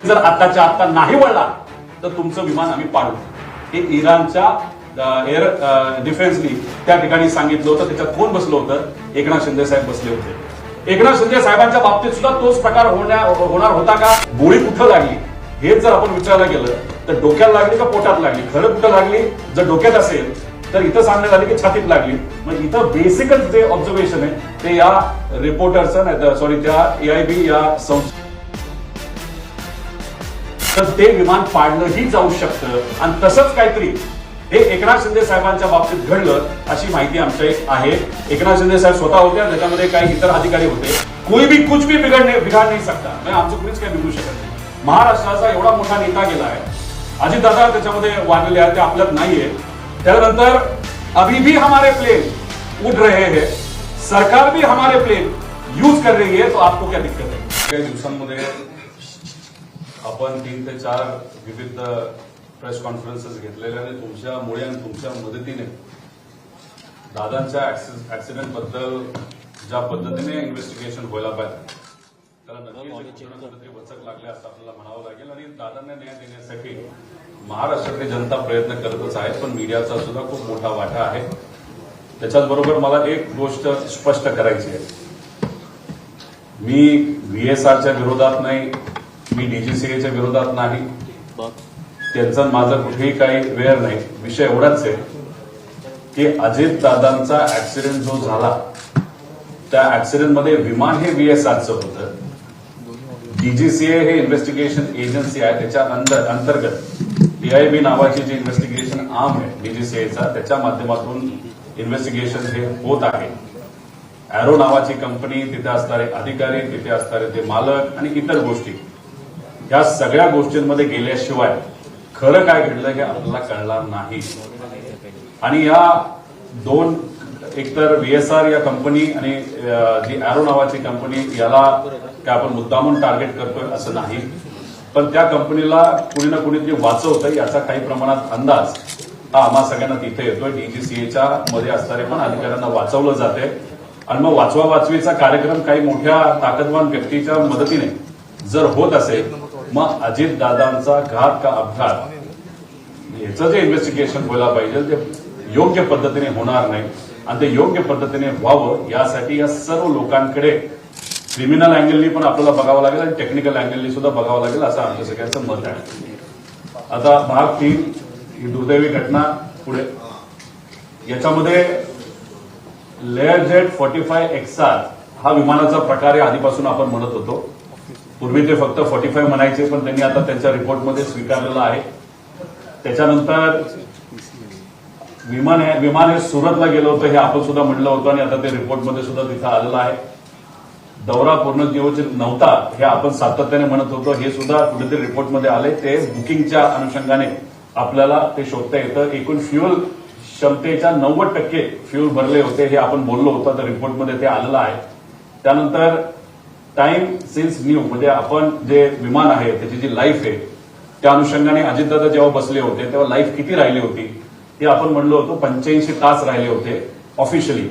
जर आत्ताच्या आत्ता नाही वळला तर तुमचं विमान आम्ही पाडू. हे इराणच्या एअर डिफेन्सनी त्या ठिकाणी सांगितलं होतं. त्याच्यात कोण बसलं होतं? एकनाथ शिंदे साहेब बसले होते. एकनाथ शिंदे साहेबांच्या बाबतीत सुद्धा तोच प्रकार होणार होता का? गोळी कुठं लागली हे जर आपण विचारायला गेलं तर डोक्याला लागली का पोटात लागली? खरं कुठं लागली? जर डोक्यात असेल तर इथं सांगण्यात आली की छातीत लागली. मग इथं बेसिकच जे ऑब्झर्वेशन आहे ते या रिपोर्टरचं सॉरी त्या AIB या संस्था तर ते विमान पाडणंही जाऊ शकतं. आणि तसंच काहीतरी हे एकनाथ शिंदे साहेबांच्या बाबतीत घडलं अशी माहिती आमच्या आहे. एकनाथ शिंदे साहेब स्वतः होते, त्याच्यामध्ये काही इतर अधिकारी होते. कोई भी कुछ भी बिघाड नाही सकता. म्हणजे आमचं कुणीच काही बिघडू शकत नाही. महाराष्ट्राचा एवढा मोठा नेता गेला आहे, अजितदादा त्याच्यामध्ये वाढलेले आहेत, ते आपल्यात नाहीये. त्यानंतर अभी भी हमारे प्लेन उड़ रहे हैं, सरकार भी हमारे प्लेन यूज कर रही है, तो आपको क्या दिक्कत है? काही दिवसांमध्ये आपण 3 ते 4 विविध प्रेस कॉन्फरन्सेस घेतलेल्या आणि तुमच्यामुळे आणि तुमच्या मदतीने दादांच्या ऍक्सिडेंट बद्दल ज्या पद्धतीने इन्व्हेस्टिगेशन व्हायला पाहिजे त्याला नक्कीच वचक लागले असं आपल्याला म्हणावं लागेल. आणि दादांना न्याय देण्यासाठी महाराष्ट्रातली जनता प्रयत्न करतच आहे, पण मीडियाचा सुद्धा खूप मोठा वाटा आहे. त्याच्याचबरोबर मला एक गोष्ट स्पष्ट करायची आहे. मी VSRच्या विरोधात नाही, मी DGCAच्या विरोधात नाही, त्यांचं माझं कुठेही काही वेळ नाही. विषय एवढाच आहे की अजितदादांचा ऍक्सिडेंट जो झाला त्या ऍक्सिडेंटमध्ये विमान हे VSRचं होतं. DGCA हे इन्व्हेस्टिगेशन एजन्सी आहे, त्याच्या अंतर्गत AIB नावाची जी इन्व्हेस्टिगेशन आर्म आहे DGCAचा त्याच्या माध्यमातून इन्व्हेस्टिगेशन हे होत आहे. अॅरो नावाची कंपनी, तिथे असणारे अधिकारी, तिथे असणारे ते मालक आणि इतर गोष्टी, या सगळ्या गोष्टींमध्ये गेल्याशिवाय खरं काय घडलं हे आपल्याला कळणार नाही. आणि या दोन, एकतर VSR या कंपनी आणि जी अॅरो नावाची कंपनी, याला काय आपण मुद्दामून टार्गेट करतोय असं नाही, पण त्या कंपनीला कुणी ना कुणीतरी वाचवतंय याचा काही प्रमाणात अंदाज हा आम्हा सगळ्यांना तिथे येतोय. DGCAच्या मध्ये असणारे पण अधिकाऱ्यांना वाचवलं जाते. आणि मग वाचवा वाचवीचा कार्यक्रम काही मोठ्या ताकदवान व्यक्तीच्या मदतीने जर होत असेल, मग अजितदादांचा घात का अपघात याचं जे इन्व्हेस्टिगेशन व्हायला पाहिजे ते योग्य पद्धतीने होणार नाही. आणि ते योग्य पद्धतीने व्हावं यासाठी या सर्व लोकांकडे क्रिमिनल अँगलनी पण आपल्याला बघावं लागेल आणि टेक्निकल अँगलनी सुद्धा बघावं लागेल असं आमच्या सगळ्यांचं मत आहे. आता भाग 3 ही दुर्दैवी घटना पुढे. याच्यामध्ये लेअरजेट 45 XR हा विमानाचा प्रकार आधीपासून आपण म्हणत होतो. पूर्वी ते फक्त 45 म्हणायचे, पण त्यांनी आता त्यांच्या रिपोर्टमध्ये स्वीकारलेलं आहे. त्याच्यानंतर विमान हे सुरतला गेलं होतं हे आपण सुद्धा म्हणलं होतं आणि आता ते रिपोर्टमध्ये सुद्धा तिथं आलेलं आहे. दौरा पूर्णनियोजित नव्हता हे आपण सातत्याने म्हणत होतो, हे सुद्धा कुठेतरी रिपोर्टमध्ये आले. ते बुकिंगच्या अनुषंगाने आपल्याला ते शोधता येतं. एकूण फ्युएल क्षमतेच्या 90% फ्युएल भरले होते हे आपण बोललो होतो, तर रिपोर्टमध्ये ते आलेलं आहे. त्यानंतर टाइम सिन्स न्यू म्हणजे आपण जे विमान आहे त्याची जी लाईफ आहे त्या अनुषंगाने अजितदादा जेव्हा बसले होते तेव्हा लाईफ किती राहिली होती ते आपण म्हणलो होतो 85 तास राहिले होते ऑफिशियली.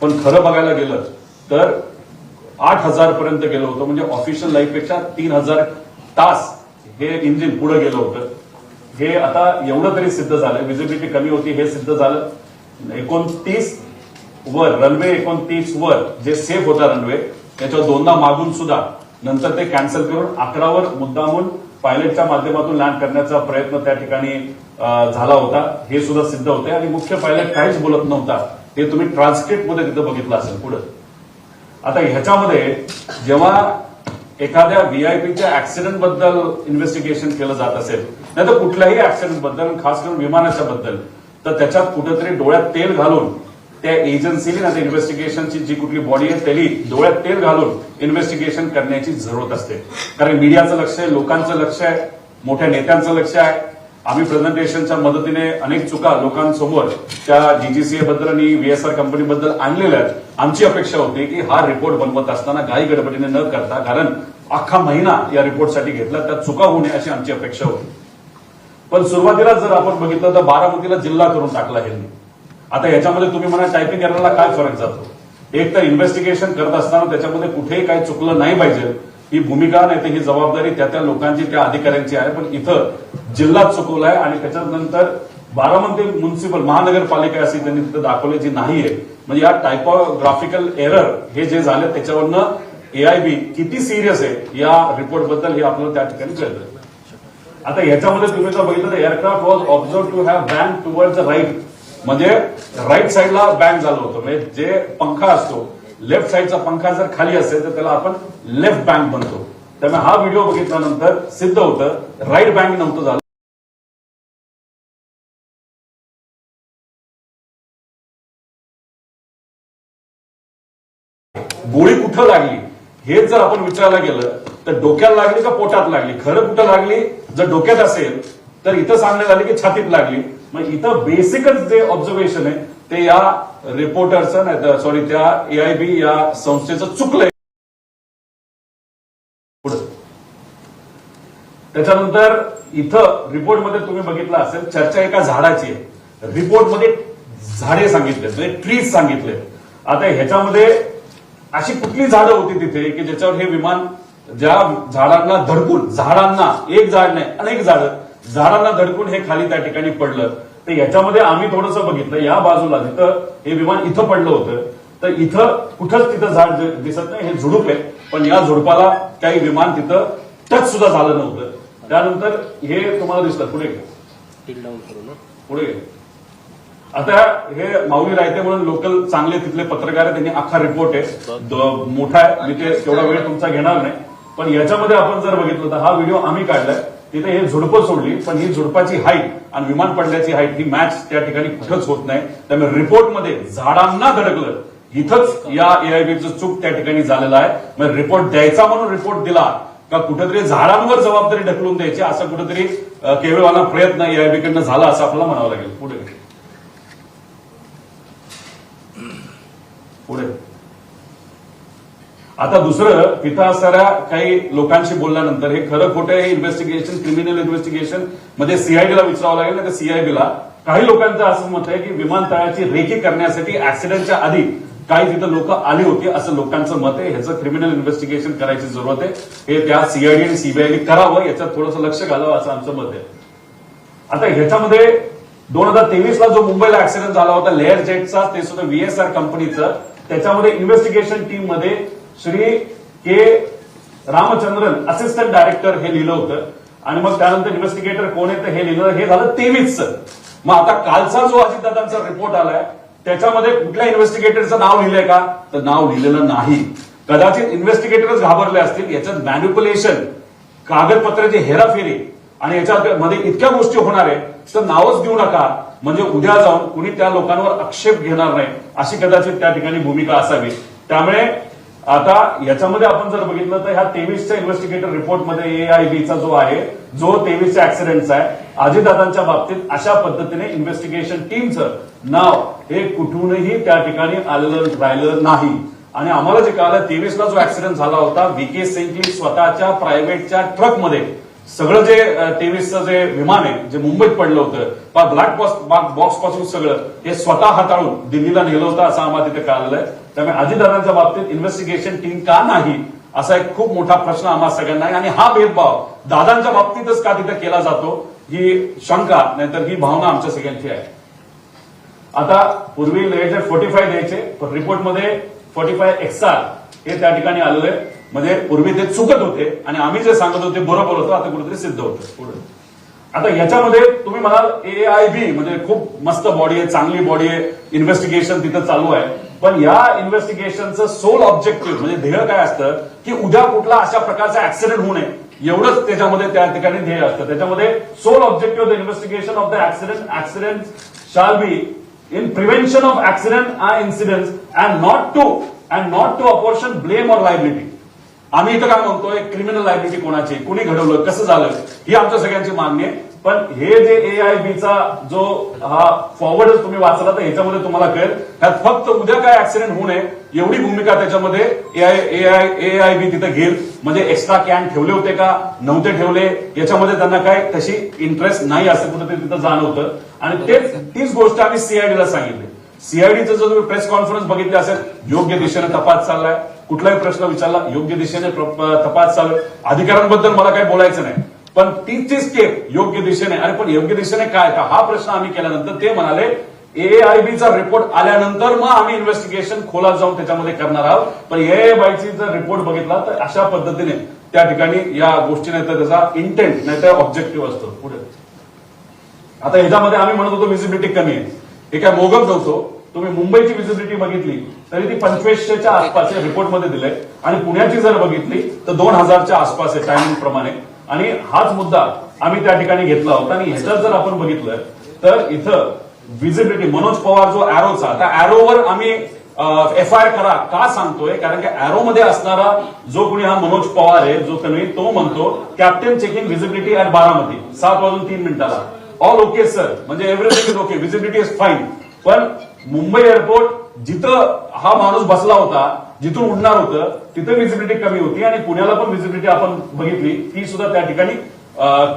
पण खरं बघायला गेलं तर 8000 पर्यंत गेलं होतं. म्हणजे ऑफिशियल लाईफपेक्षा 3000 तास हे इंजिन पुढे गेलं होतं. हे आता एवढं तरी सिद्ध झालं. विजिबिलिटी कमी होती हे सिद्ध झालं. 29 वर रनवे 29 वर जे सेफ होता रनवे त्याच्यावर 2दा मागून सुद्धा नंतर ते कॅन्सल करून 11 वर मुद्दामून पायलटच्या माध्यमातून लँड करण्याचा प्रयत्न त्या ठिकाणी झाला होता हे सुद्धा सिद्ध होते. आणि मुख्य पायलट काहीच बोलत नव्हता हे तुम्ही ट्रान्सक्रिप्टमध्ये तिथं बघितलं असेल पुढे. आता ह्याच्यामध्ये जेव्हा एखाद्या VIPच्या ऍक्सिडेंट बद्दल इन्व्हेस्टिगेशन केलं जात असेल, नाही तर कुठल्याही ऍक्सिडेंट बद्दल, खास करून विमानाच्या बद्दल, तर त्याच्यात कुठेतरी डोळ्यात तेल घालून त्या एजन्सीने ना इन्व्हेस्टिगेशनची जी कुठली बॉडी आहे त्याला डोळ्यात तेल घालून इन्व्हेस्टिगेशन करण्याची जरूरत असते. कारण मीडियाचं लक्ष आहे, लोकांचं लक्ष आहे, मोठ्या नेत्यांचं लक्ष आहे. आम्ही प्रेझेंटेशनच्या मदतीने अनेक चुका लोकांसमोर त्या DGCA बद्दल आणि VSR कंपनीबद्दल आणलेल्या आहेत. आमची अपेक्षा होती की हा रिपोर्ट बनवत असताना घाई गडबडीने न करता, कारण अख्खा महिना या रिपोर्टसाठी घेतला, त्यात चुका होऊ नये अशी आमची अपेक्षा होती. पण सुरुवातीला जर आपण बघितलं तर बारामतीला जिल्हा करून टाकला ह्यांनी. आता याच्यामध्ये तुम्ही म्हणा टायपिंग एररला काय फरक जातो? एक तर इन्व्हेस्टिगेशन करत असताना त्याच्यामध्ये कुठेही काही चुकलं नाही पाहिजे ही भूमिका नाही तर ही जबाबदारी त्या लोकांची, त्या अधिकाऱ्यांची आहे. पण इथं जिल्हा चुकवलाय आणि त्याच्यानंतर बारामती म्युन्सिपल महानगरपालिका अशी त्यांनी तिथं दाखवली जी नाहीये. म्हणजे या टायपोग्राफिकल एरर हे जे झाले त्याच्यावरनं एआयबी किती सिरियस आहे या रिपोर्टबद्दल हे आपल्याला त्या ठिकाणी कळतं. आता ह्याच्यामध्ये तुम्ही जर बघितलं तर aircraft was observe to have bank towards the right, म्हणजे राईट साईडला बँक झालं होतं. म्हणजे जे पंखा असतो लेफ्ट साईडचा पंखा जर खाली असेल तर त्याला आपण लेफ्ट बँक म्हणतो. त्यामुळे हा व्हिडिओ बघितल्यानंतर सिद्ध होतं राईट बँक नव्हतं झालं. गोळी कुठं लागली हे जर आपण विचारायला गेलं तर डोक्याला लागली का पोटात लागली, खरं कुठं लागली, जर डोक्यात असेल तर इथं सांगण्यात आले की छातीत लागली. मग इथं बेसिकच जे ऑब्झर्वेशन आहे ते या रिपोर्टरचं नाही सॉरी त्या एआयबी या संस्थेचं चुकलंय. पुढे त्याच्यानंतर इथं रिपोर्टमध्ये तुम्ही बघितलं असेल चर्चा एका झाडाची आहे. रिपोर्टमध्ये झाडे सांगितले म्हणजे ट्रीज सांगितले. आता ह्याच्यामध्ये अशी कुठली झाडं होती तिथे की ज्याच्यावर हे विमान ज्या झाडांना धडकून, झाडांना एक झाड नाही अनेक झाडांना धडकून हे खाली त्या ठिकाणी पडलं. तर याच्यामध्ये आम्ही थोडंसं बघितलं या बाजूला जिथं हे विमान इथं पडलं होतं तर इथं कुठंच तिथं झाड दिसत नाही, हे झुडूप आहे. पण या झुडपाला काही विमान तिथं टच सुद्धा झालं नव्हतं. त्यानंतर हे तुम्हाला दिसतं पुढे आता हे माऊली रायते म्हणून लोकल चांगले तिथले पत्रकार आहे, त्यांनी अख्खा रिपोर्ट आहे मोठा आहे, मी ते तेवढा वेळ तुमचा घेणार नाही. पण याच्यामध्ये आपण जर बघितलं तर हा व्हिडिओ आम्ही काढलाय. तिथे हे झुडपं सोडली पण ही झुडपाची हाईट आणि विमान पडल्याची हाईट ही मॅच त्या ठिकाणी कुठंच होत नाही. त्यामुळे रिपोर्टमध्ये झाडांना धडकलं इथंच या एआयबीचं चूक त्या ठिकाणी झालेलं आहे. म्हणजे रिपोर्ट द्यायचा म्हणून रिपोर्ट दिला का कुठेतरी झाडांवर जबाबदारी ढकलून द्यायची असा कुठेतरी केवळवाना प्रयत्न एआयबीकडनं झाला असं आपल्याला म्हणावं लागेल. पुढे आता दुसरं तिथं असणाऱ्या काही लोकांशी बोलल्यानंतर हे खरं खोटं हे इन्व्हेस्टिगेशन क्रिमिनल इन्व्हेस्टिगेशन मध्ये सीआयडीला विचारावं लागेल नाही तर सीआयबीला. काही लोकांचं असं मत आहे की विमानतळाची रेकी करण्यासाठी ऍक्सिडेंटच्या आधी काही तिथं लोक आली होती असं लोकांचं मत आहे. ह्याचं क्रिमिनल इन्व्हेस्टिगेशन करायची जरूरत आहे. हे त्या सीआयडी आणि सीबीआयने करावं, याच्यात थोडंसं लक्ष घालावं असं आमचं मत आहे. आता ह्याच्यामध्ये 2023ला जो मुंबईला ऍक्सिडेंट झाला होता लेअर जेटचा ते सुद्धा व्हीएसआर कंपनीचं, त्याच्यामध्ये इन्व्हेस्टिगेशन टीम मध्ये श्री के रामचंद्रन असिस्टंट डायरेक्टर हे लिहिलं होतं आणि मग त्यानंतर इन्व्हेस्टिगेटर कोण आहे हे लिहिलं. हे झालं 23चं. मग आता कालचा जो अजितदादांचा रिपोर्ट आलाय त्याच्यामध्ये कुठल्या इन्व्हेस्टिगेटरचं नाव लिहिलंय का तर नाव लिहिलेलं नाही. कदाचित इन्व्हेस्टिगेटरच घाबरले असतील. याच्यात मॅन्युप्युलेशन, कागदपत्राची हेराफेरी आणि याच्यामध्ये इतक्या गोष्टी होणार आहे तर नावच देऊ नका म्हणजे उद्या जाऊन कुणी त्या लोकांवर आक्षेप घेणार नाही अशी कदाचित त्या ठिकाणी भूमिका असावी. त्यामुळे आता याच्यामध्ये आपण जर बघितलं तर ह्या 23च्या इन्व्हेस्टिगेटर रिपोर्टमध्ये एआयबीचा जो आहे जो 23च्या ऍक्सिडेंटचा आहे अजितदादांच्या बाबतीत अशा पद्धतीने इन्व्हेस्टिगेशन टीमचं नाव हे कुठूनही त्या ठिकाणी आलेलं राहिलं नाही. आणि आम्हाला जे कळालं 23ला जो ऍक्सिडेंट झाला होता व्हीके सिंगची स्वतःच्या प्रायव्हेटच्या ट्रकमध्ये सगळं जे 23चं जे विमान आहे जे मुंबईत पडलं होतं ब्लॅक बॉक्स पासून सगळं हे स्वतः हाताळून दिल्लीला नेलं होतं असं आम्हाला तिथे कळालेलं आहे. त्यामुळे अजितदादांच्या बाबतीत इन्व्हेस्टिगेशन टीम का नाही असा एक खूप मोठा प्रश्न आम्हा सगळ्यांना आहे. आणि हा भेदभाव दादांच्या बाबतीतच का तिथे केला जातो ही शंका नाहीतर ही भावना आमच्या सगळ्यांची आहे. आता पूर्वी लेअर 45 द्यायचे पण रिपोर्टमध्ये 45 XR हे त्या ठिकाणी आलेलं आहे. म्हणजे पूर्वी ते चुकत होते आणि आम्ही जे सांगत होते बरोबर होतं आता कुठेतरी सिद्ध होतं. पुढे आता याच्यामध्ये तुम्ही म्हणाल एआयबी म्हणजे खूप मस्त बॉडी आहे, चांगली बॉडी आहे, इन्व्हेस्टिगेशन तिथं चालू आहे. पण या इन्व्हेस्टिगेशनचं सोल ऑब्जेक्टिव्ह म्हणजे ध्येय काय असतं की उद्या कुठला अशा प्रकारचा ऍक्सिडेंट होऊ नये एवढंच त्याच्यामध्ये त्या ठिकाणी ध्येय असतं. त्याच्यामध्ये sole objective of the investigation of the accident shall be in prevention of accident and incidents and not to apportion blame or liability. आम्ही इथं काय म्हणतोय क्रिमिनल लायबिलिटी कोणाची, कुणी घडवलं, कसं झालं ही आमच्या सगळ्यांची मागणी आहे. पण हे जे एआयबीचा जो हा फॉरवर्डच तुम्ही वाचला तर ह्याच्यामध्ये तुम्हाला कळेल त्यात फक्त उद्या काय ऍक्सिडेंट होऊ नये एवढी भूमिका त्याच्यामध्ये एआयबी तिथे घेईल. म्हणजे एक्स्ट्रा कॅन ठेवले होते का नव्हते ठेवले याच्यामध्ये त्यांना काय तशी इंटरेस्ट नाही असं कुठेतरी तिथं जाणवतं. आणि तीच गोष्ट आम्ही सीआयडीला सांगितली. सीआयडीचं जो तुम्ही प्रेस कॉन्फरन्स बघितली असेल योग्य दिशेने तपास चाललाय, कुठलाही प्रश्न विचारला योग्य दिशेने तपास चालू. अधिकाऱ्यांबद्दल मला काही बोलायचं नाही, पण ती स्टेप योग्य दिशेने. अरे पण योग्य दिशेने काय का हा प्रश्न आम्ही केल्यानंतर ते म्हणाले AIBचा रिपोर्ट आल्यानंतर मग आम्ही इन्व्हेस्टिगेशन खोलात जाऊन त्याच्यामध्ये करणार आहोत. पण AIBची जर रिपोर्ट बघितला तर अशा पद्धतीने त्या ठिकाणी या गोष्टी नाही तर त्याचा इंटेंट नाही तर ऑब्जेक्टिव्ह असतो. पुढे आता ह्याच्यामध्ये आम्ही म्हणत होतो व्हिजिबिलिटी कमी आहे, हे काय मोगम नव्हतो. तुम्ही मुंबईची व्हिजिबिलिटी बघितली तरी ती 2500च्या आसपास रिपोर्टमध्ये दिलंय आणि पुण्याची जर बघितली तर 2000च्या आसपास आहे टायमिंग प्रमाणे. आणि हाच मुद्दा आम्ही त्या ठिकाणी घेतला होता. आणि ह्याच्यात जर आपण बघितलं तर इथं व्हिजिबिलिटी मनोज पवार जो अॅरोचा, आता अॅरोवर आम्ही FIR करा का सांगतोय, कारण की अॅरोमध्ये असणारा जो कोणी हा मनोज पवार आहे जो कमी तो म्हणतो captain checking visibility at Baramati 7:03 all okay sir, म्हणजे everything is okay, visibility is fine. पण मुंबई एअरपोर्ट जिथं हा माणूस बसला होता, जिथून उडणार होतं तिथं व्हिजिबिलिटी कमी होती आणि पुण्याला पण व्हिजिबिलिटी आपण बघितली ती सुद्धा त्या ठिकाणी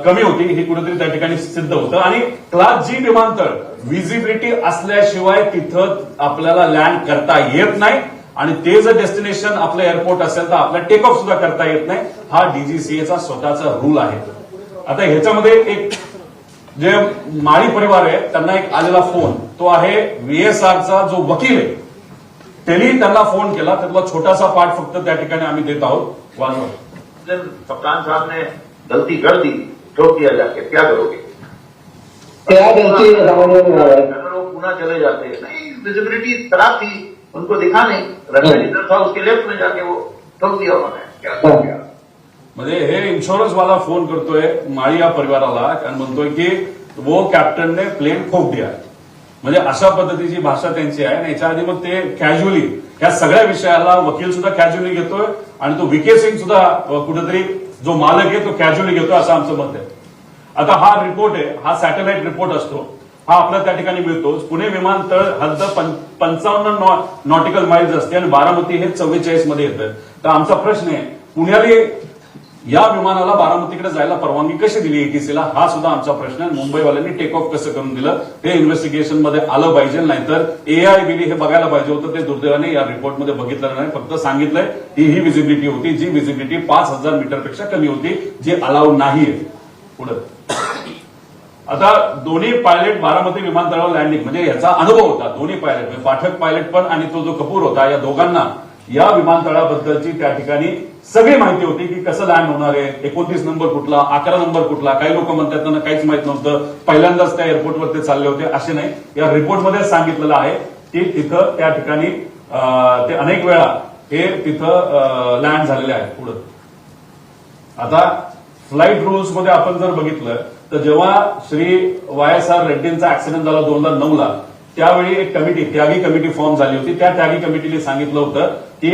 कमी होती. हे कुठेतरी त्या ठिकाणी सिद्ध होतं. आणि क्लास G विमानतळ व्हिजिबिलिटी असल्याशिवाय तिथं आपल्याला लँड करता येत नाही आणि ते जर डेस्टिनेशन आपलं एअरपोर्ट असेल तर आपल्याला टेक ऑफ सुद्धा करता येत नाही. हा DGCAचा स्वतःचा रूल आहे. आता ह्याच्यामध्ये एक जे माळी परिवार आहे त्यांना एक आलेला फोन, तो आहे VSRचा जो वकील आहे त्यांनी त्यांना फोन केला. त्यातला छोटासा पार्ट फक्त त्या ठिकाणी आम्ही देत आहोत. वाजवा. कप्तान साहब ने गलती कर दी, ठोक दिया जाके, क्या करोगे? क्या गलती अगर वो पुणे चले जाते, नहीं विजिबिलिटी खराब थी, उनको दिखा नहीं, रनवे इधर था उसके लेफ्ट में जाके वो ठोक दिया उन्होंने, क्या कर दिया? म्हणजे हे इन्शुरन्स वाला फोन करतोय माळी या परिवाराला आणि म्हणतोय की वो कॅप्टन ने प्लेन ठोक दिया. म्हणजे अशा पद्धतीची भाषा त्यांची आहे. आणि याच्या आधी मग ते कॅज्युअली ह्या सगळ्या विषयाला वकील सुद्धा कॅज्युअली घेतोय आणि तो VK सिंग सुद्धा कुठेतरी जो मालक आहे तो कॅज्युअली घेतोय असं आमचं मत आहे. आता हा रिपोर्ट आहे, हा सॅटेलाइट रिपोर्ट असतो, हा आपल्याला त्या ठिकाणी मिळतो. पुणे विमानतळ हद्द 55 नॉटिकल माइल्स असते आणि बारामती हे 44 मध्ये येतं. तर आमचा प्रश्न आहे पुण्याला या विमानाला बारामतीकडे जायला परवानगी कशी दिली ATCला, हा सुद्धा आमचा प्रश्न आहे. मुंबईवाल्यांनी टेक ऑफ कसं करून दिलं हे इन्व्हेस्टिगेशन मध्ये आलं पाहिजे. नाहीतर AIBने हे बघायला पाहिजे होतं. ते दुर्दैवाने या रिपोर्टमध्ये बघितलं नाही, फक्त सांगितलंय ही व्हिजिबिलिटी होती जी व्हिजिबिलिटी 5000 मीटरपेक्षा कमी होती, जी अलाउड नाहीये. पुढे आता दोन्ही पायलट बारामती विमानतळावर लँडिंग म्हणजे याचा अनुभव होता. दोन्ही पायलट पाठक पायलट पण आणि तो जो कपूर होता या दोघांना या विमानतळाबद्दलची त्या ठिकाणी सगळी माहिती होती की कसं लँड होणार आहे, 29 नंबर कुठला, 11 नंबर कुठला. काही लोक म्हणतात त्यांना काहीच माहित नव्हतं, पहिल्यांदाच त्या एअरपोर्टवर ते चालले होते. असे नाही, या रिपोर्टमध्ये सांगितलेलं आहे की तिथं त्या ठिकाणी ते अनेक वेळा हे तिथं लँड झालेले आहेत. पुढे आता फ्लाईट रूल्स मध्ये आपण जर बघितलं तर जेव्हा श्री YSR रेड्डींचा ऍक्सिडेंट झाला 2009ला, त्यावेळी एक कमिटी त्यागी कमिटी फॉर्म झाली होती. त्या त्यागी कमिटीने सांगितलं होतं की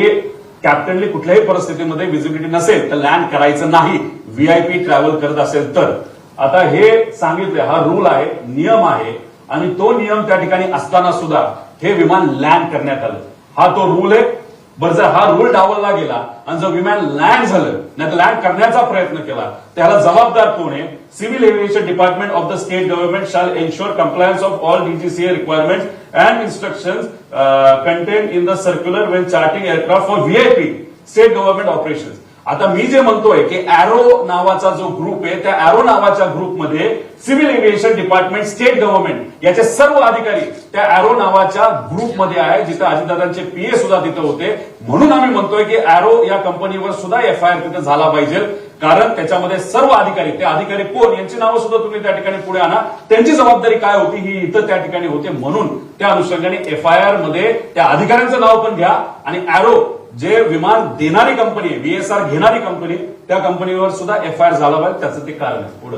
कॅप्टनने कुठल्याही परिस्थितीमध्ये व्हिजिबिलिटी नसेल तर लँड करायचं नाही, VIP ट्रॅव्हल करत असेल तर. आता हे सांगितले, हा रूल आहे, नियम आहे आणि तो नियम त्या ठिकाणी असताना सुद्धा हे विमान लँड करण्यात आलं. हा तो रूल आहे. बरं, जर हा रूल डावलला गेला आणि जर विमान लँड झालं नाही तर लँड करण्याचा प्रयत्न केला त्याला जबाबदार कोण आहे? Civil aviation department of the state government shall ensure compliance of all DGCA requirements and instructions contain in the circular Wien charting aircraft for VIP state government operations. आता मी जे म्हणतोय की अॅरो नावाचा जो ग्रुप आहे त्या अॅरो नावाच्या ग्रुपमध्ये civil aviation department state government याचे सर्व अधिकारी त्या अॅरो नावाच्या ग्रुपमध्ये आहे, जिथे अजितदादांचे PA सुद्धा तिथे होते. म्हणून आम्ही म्हणतोय की अॅरो या कंपनीवर सुद्धा FIR तिथे झाला पाहिजे, कारण त्याच्यामध्ये सर्व अधिकारी, ते अधिकारी कोण यांची नावं सुद्धा तुम्ही त्या ठिकाणी पुढे आणा, त्यांची जबाबदारी काय होती ही इथं त्या ठिकाणी होते. म्हणून त्या अनुषंगाने FIR मध्ये त्या अधिकाऱ्यांचं नाव पण घ्या आणि अॅरो जे विमान देणारी कंपनी आहे, VSR घेणारी कंपनी, त्या कंपनीवर सुद्धा FIR झाला पाहिजे. त्याचं ते कारण आहे. पुढे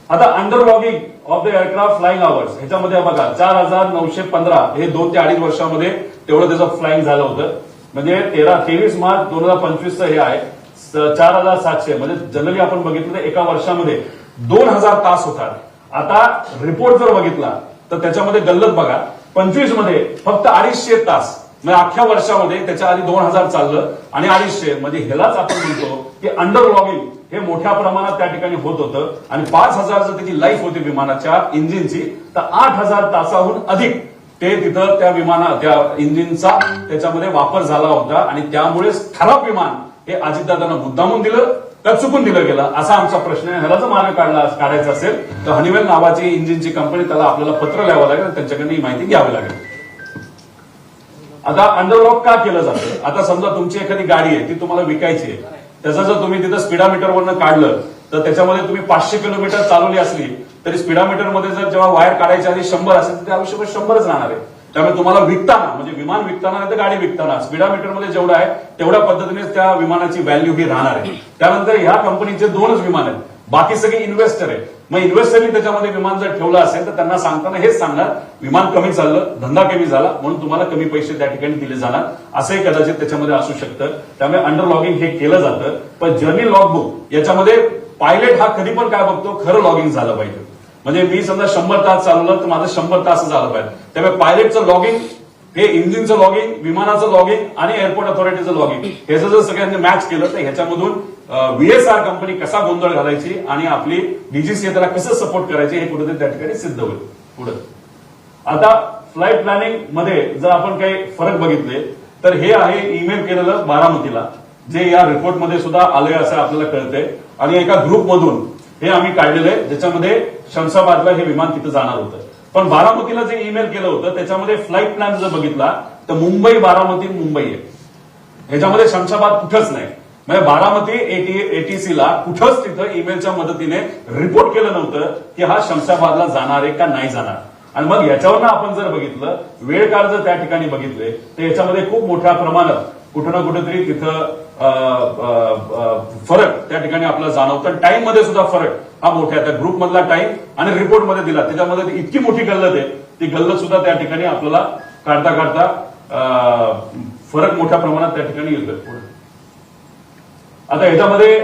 आता under logging of the aircraft flying hours ह्याच्यामध्ये बघा 4915 हे 2 ते 2.5 वर्षामध्ये तेवढं त्याचं फ्लाइंग झालं होतं. म्हणजे 23 मार्च 2025 हे आहे 4700. म्हणजे जनरली आपण बघितलं तर एका वर्षामध्ये 2000 तास होतात. आता रिपोर्ट जर बघितला तर त्याच्यामध्ये गल्लत बघा, 25 मध्ये फक्त 250 तास, म्हणजे अख्ख्या वर्षामध्ये त्याच्या आधी 2000 चाललं आणि 250. म्हणजे ह्यालाच आपण म्हणतो की अंडरलॉगिंग हे मोठ्या प्रमाणात त्या ठिकाणी होत होतं. आणि 5000 जर त्याची लाईफ होती विमानाच्या इंजिनची तर 8000 तासाहून अधिक ते तिथं त्या इंजिनचा त्याच्यामध्ये वापर झाला होता आणि त्यामुळेच खराब विमान हे अजितदादांना मुद्दामून दिलं का चुकून दिलं गेलं असा आमचा प्रश्न आहे. ह्याला जर मार्ग काढायचा असेल तर हनीवेल नावाची इंजिनची कंपनी त्याला आपल्याला पत्र लिहावं लागेल, त्यांच्याकडनं ही माहिती घ्यावी लागेल. आता अंडरलॉक का केलं जातं? आता समजा तुमची एखादी गाडी आहे ती तुम्हाला विकायची आहे, त्याचा जर तुम्ही तिथं स्पीडामीटरवरनं काढलं तर त्याच्यामध्ये तुम्ही 500 किलोमीटर चालवली असली तरी स्पीडामीटरमध्ये जर जेव्हा वायर काढायची आधी 100 असेल तर ते आयुष्यभर 100च राहणार आहे. त्यामुळे तुम्हाला विकताना म्हणजे विमान विकताना नाही तर गाडी विकताना स्पीडामीटरमध्ये जेवढं आहे तेवढ्या पद्धतीनेच त्या विमानाची व्हॅल्यू ही राहणार आहे. त्यानंतर ह्या कंपनीचे 2च विमान आहेत, बाकी सगळे इन्व्हेस्टर आहे. मग इन्व्हेस्टरनी त्याच्यामध्ये विमान जर ठेवलं असेल तर त्यांना सांगताना हेच सांगणार विमान कमी चाललं, धंदा कमी झाला म्हणून तुम्हाला कमी पैसे त्या ठिकाणी दिले जाणार असंही कदाचित त्याच्यामध्ये असू शकतं. त्यामुळे अंडरलॉगिंग हे केलं जातं. पण जर्नी लॉगबुक याच्यामध्ये पायलट हा कधी पण काय बघतो, खरं लॉगिंग झालं पाहिजे. म्हणजे मी समजा 100 तास चालवलं तर माझं 100 तास झालं पाहिजे. त्यामुळे पायलटचं लॉगिंग हे इंजिनचं लॉगिंग, विमानाचं लॉगिंग आणि एअरपोर्ट अथॉरिटीचं लॉगिंग ह्याचं जर सगळ्यांनी मॅच केलं तर ह्याच्यामधून व्हीएसआर कंपनी कसा गोंधळ घालायची आणि आपली डीजीसीए त्याला कसं सपोर्ट करायचे हे कुठेतरी त्या ठिकाणी सिद्ध होईल. पुढे आता फ्लाईट प्लॅनिंग मध्ये जर आपण काही फरक बघितले तर हे आहे ईमेल केलेलं बारामतीला, जे या रिपोर्टमध्ये सुद्धा आलंय असं आपल्याला कळतंय. आणि एका ग्रुपमधून हे आम्ही काढलेलं आहे ज्याच्यामध्ये शमशाबादला हे विमान तिथं जाणार होतं. पण बारामतीला जे ईमेल केलं होतं त्याच्यामध्ये फ्लाईट प्लॅन जर बघितला तर मुंबई बारामती मुंबई आहे, ह्याच्यामध्ये शमशाबाद कुठंच नाही. म्हणजे बारामती एटीसीला कुठंच तिथं ईमेलच्या मदतीने रिपोर्ट केलं नव्हतं की हा शमशाबादला जाणार आहे का नाही जाणार. आणि मग याच्यावरनं आपण जर बघितलं वेळ काळ जर त्या ठिकाणी बघितले तर याच्यामध्ये खूप मोठ्या प्रमाणात कुठं ना कुठेतरी तिथं फरक त्या ठिकाणी आपल्याला जाणवतं. टाइम मध्ये सुद्धा फरक हा मोठा आहे. त्या ग्रुपमधला टाइम आणि रिपोर्टमध्ये दिला त्याच्यामध्ये इतकी मोठी गल्लत आहे, ती गल्लत सुद्धा त्या ठिकाणी आपल्याला काढता काढता फरक मोठ्या प्रमाणात त्या ठिकाणी येतोय. आता ह्याच्यामध्ये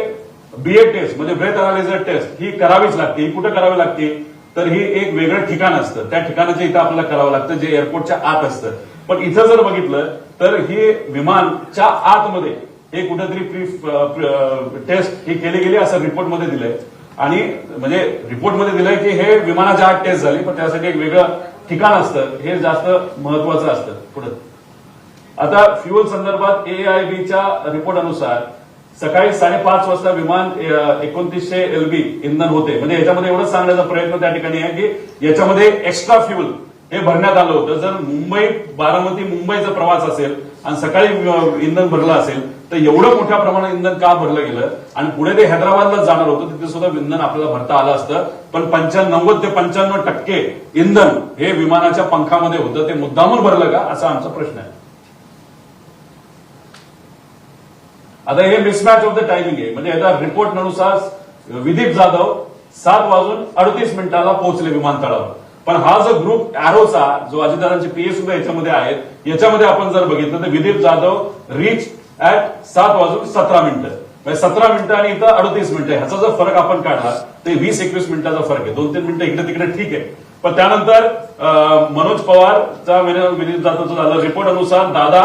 बीए टेस्ट म्हणजे ब्रेथ अनालिझर टेस्ट ही करावीच लागते. ही कुठं करावी लागते तर ही एक वेगळं ठिकाण असतं, त्या ठिकाणाचं इथं आपल्याला करावं लागतं जे एअरपोर्टच्या आत असतं. पण इथं जर बघितलं तर ही विमानच्या आतमध्ये हे कुठेतरी प्री टेस्ट ही केली गेली असं रिपोर्टमध्ये दिलंय. आणि म्हणजे रिपोर्टमध्ये दिलंय की हे विमानाच्या आत टेस्ट झाली, पण त्यासाठी एक वेगळं ठिकाण असतं, हे जास्त महत्वाचं असतं. पुढे आता फ्युएल संदर्भात एआयबीच्या रिपोर्ट अनुसार सकाळी 5:30 वाजता विमान 2900 LB इंधन होते. म्हणजे याच्यामध्ये एवढंच सांगण्याचा प्रयत्न त्या ठिकाणी आहे की याच्यामध्ये एक्स्ट्रा फ्युएल हे भरण्यात आलं होतं. जर मुंबई बारामती मुंबईचा प्रवास असेल आणि सकाळी इंधन भरलं असेल तर एवढं मोठ्या प्रमाणात इंधन का भरलं गेलं. आणि पुढे ते हैदराबादला जाणार होतं, तिथे सुद्धा इंधन आपल्याला भरता आलं असतं. पण 90 ते 95% इंधन हे विमानाच्या पंखामध्ये होतं, ते मुद्दामून भरलं का असा आमचा प्रश्न आहे. आता हे मिसमॅच ऑफ द टायमिंग आहे. म्हणजे याचा रिपोर्टनुसार विदीप जाधव 7:38 पोहोचले विमानतळावर. पण हा जो ग्रुप अॅरोचा जो अजितदादांचे पीए सुद्धा याच्यामध्ये आहेत, याच्यामध्ये आपण जर बघितलं तर विदीप जाधव रीच ऍट 7:17 म्हणजे 17 मिनिटं आणि इथं 38 मिनिटं. ह्याचा जर फरक आपण काढला तर 20-21 मिनिटाचा फरक आहे. 2-3 मिनिटं इकडे तिकडे ठीक आहे. पण त्यानंतर मनोज पवारचा विदीप जाधवचं झालं रिपोर्ट अनुसार दादा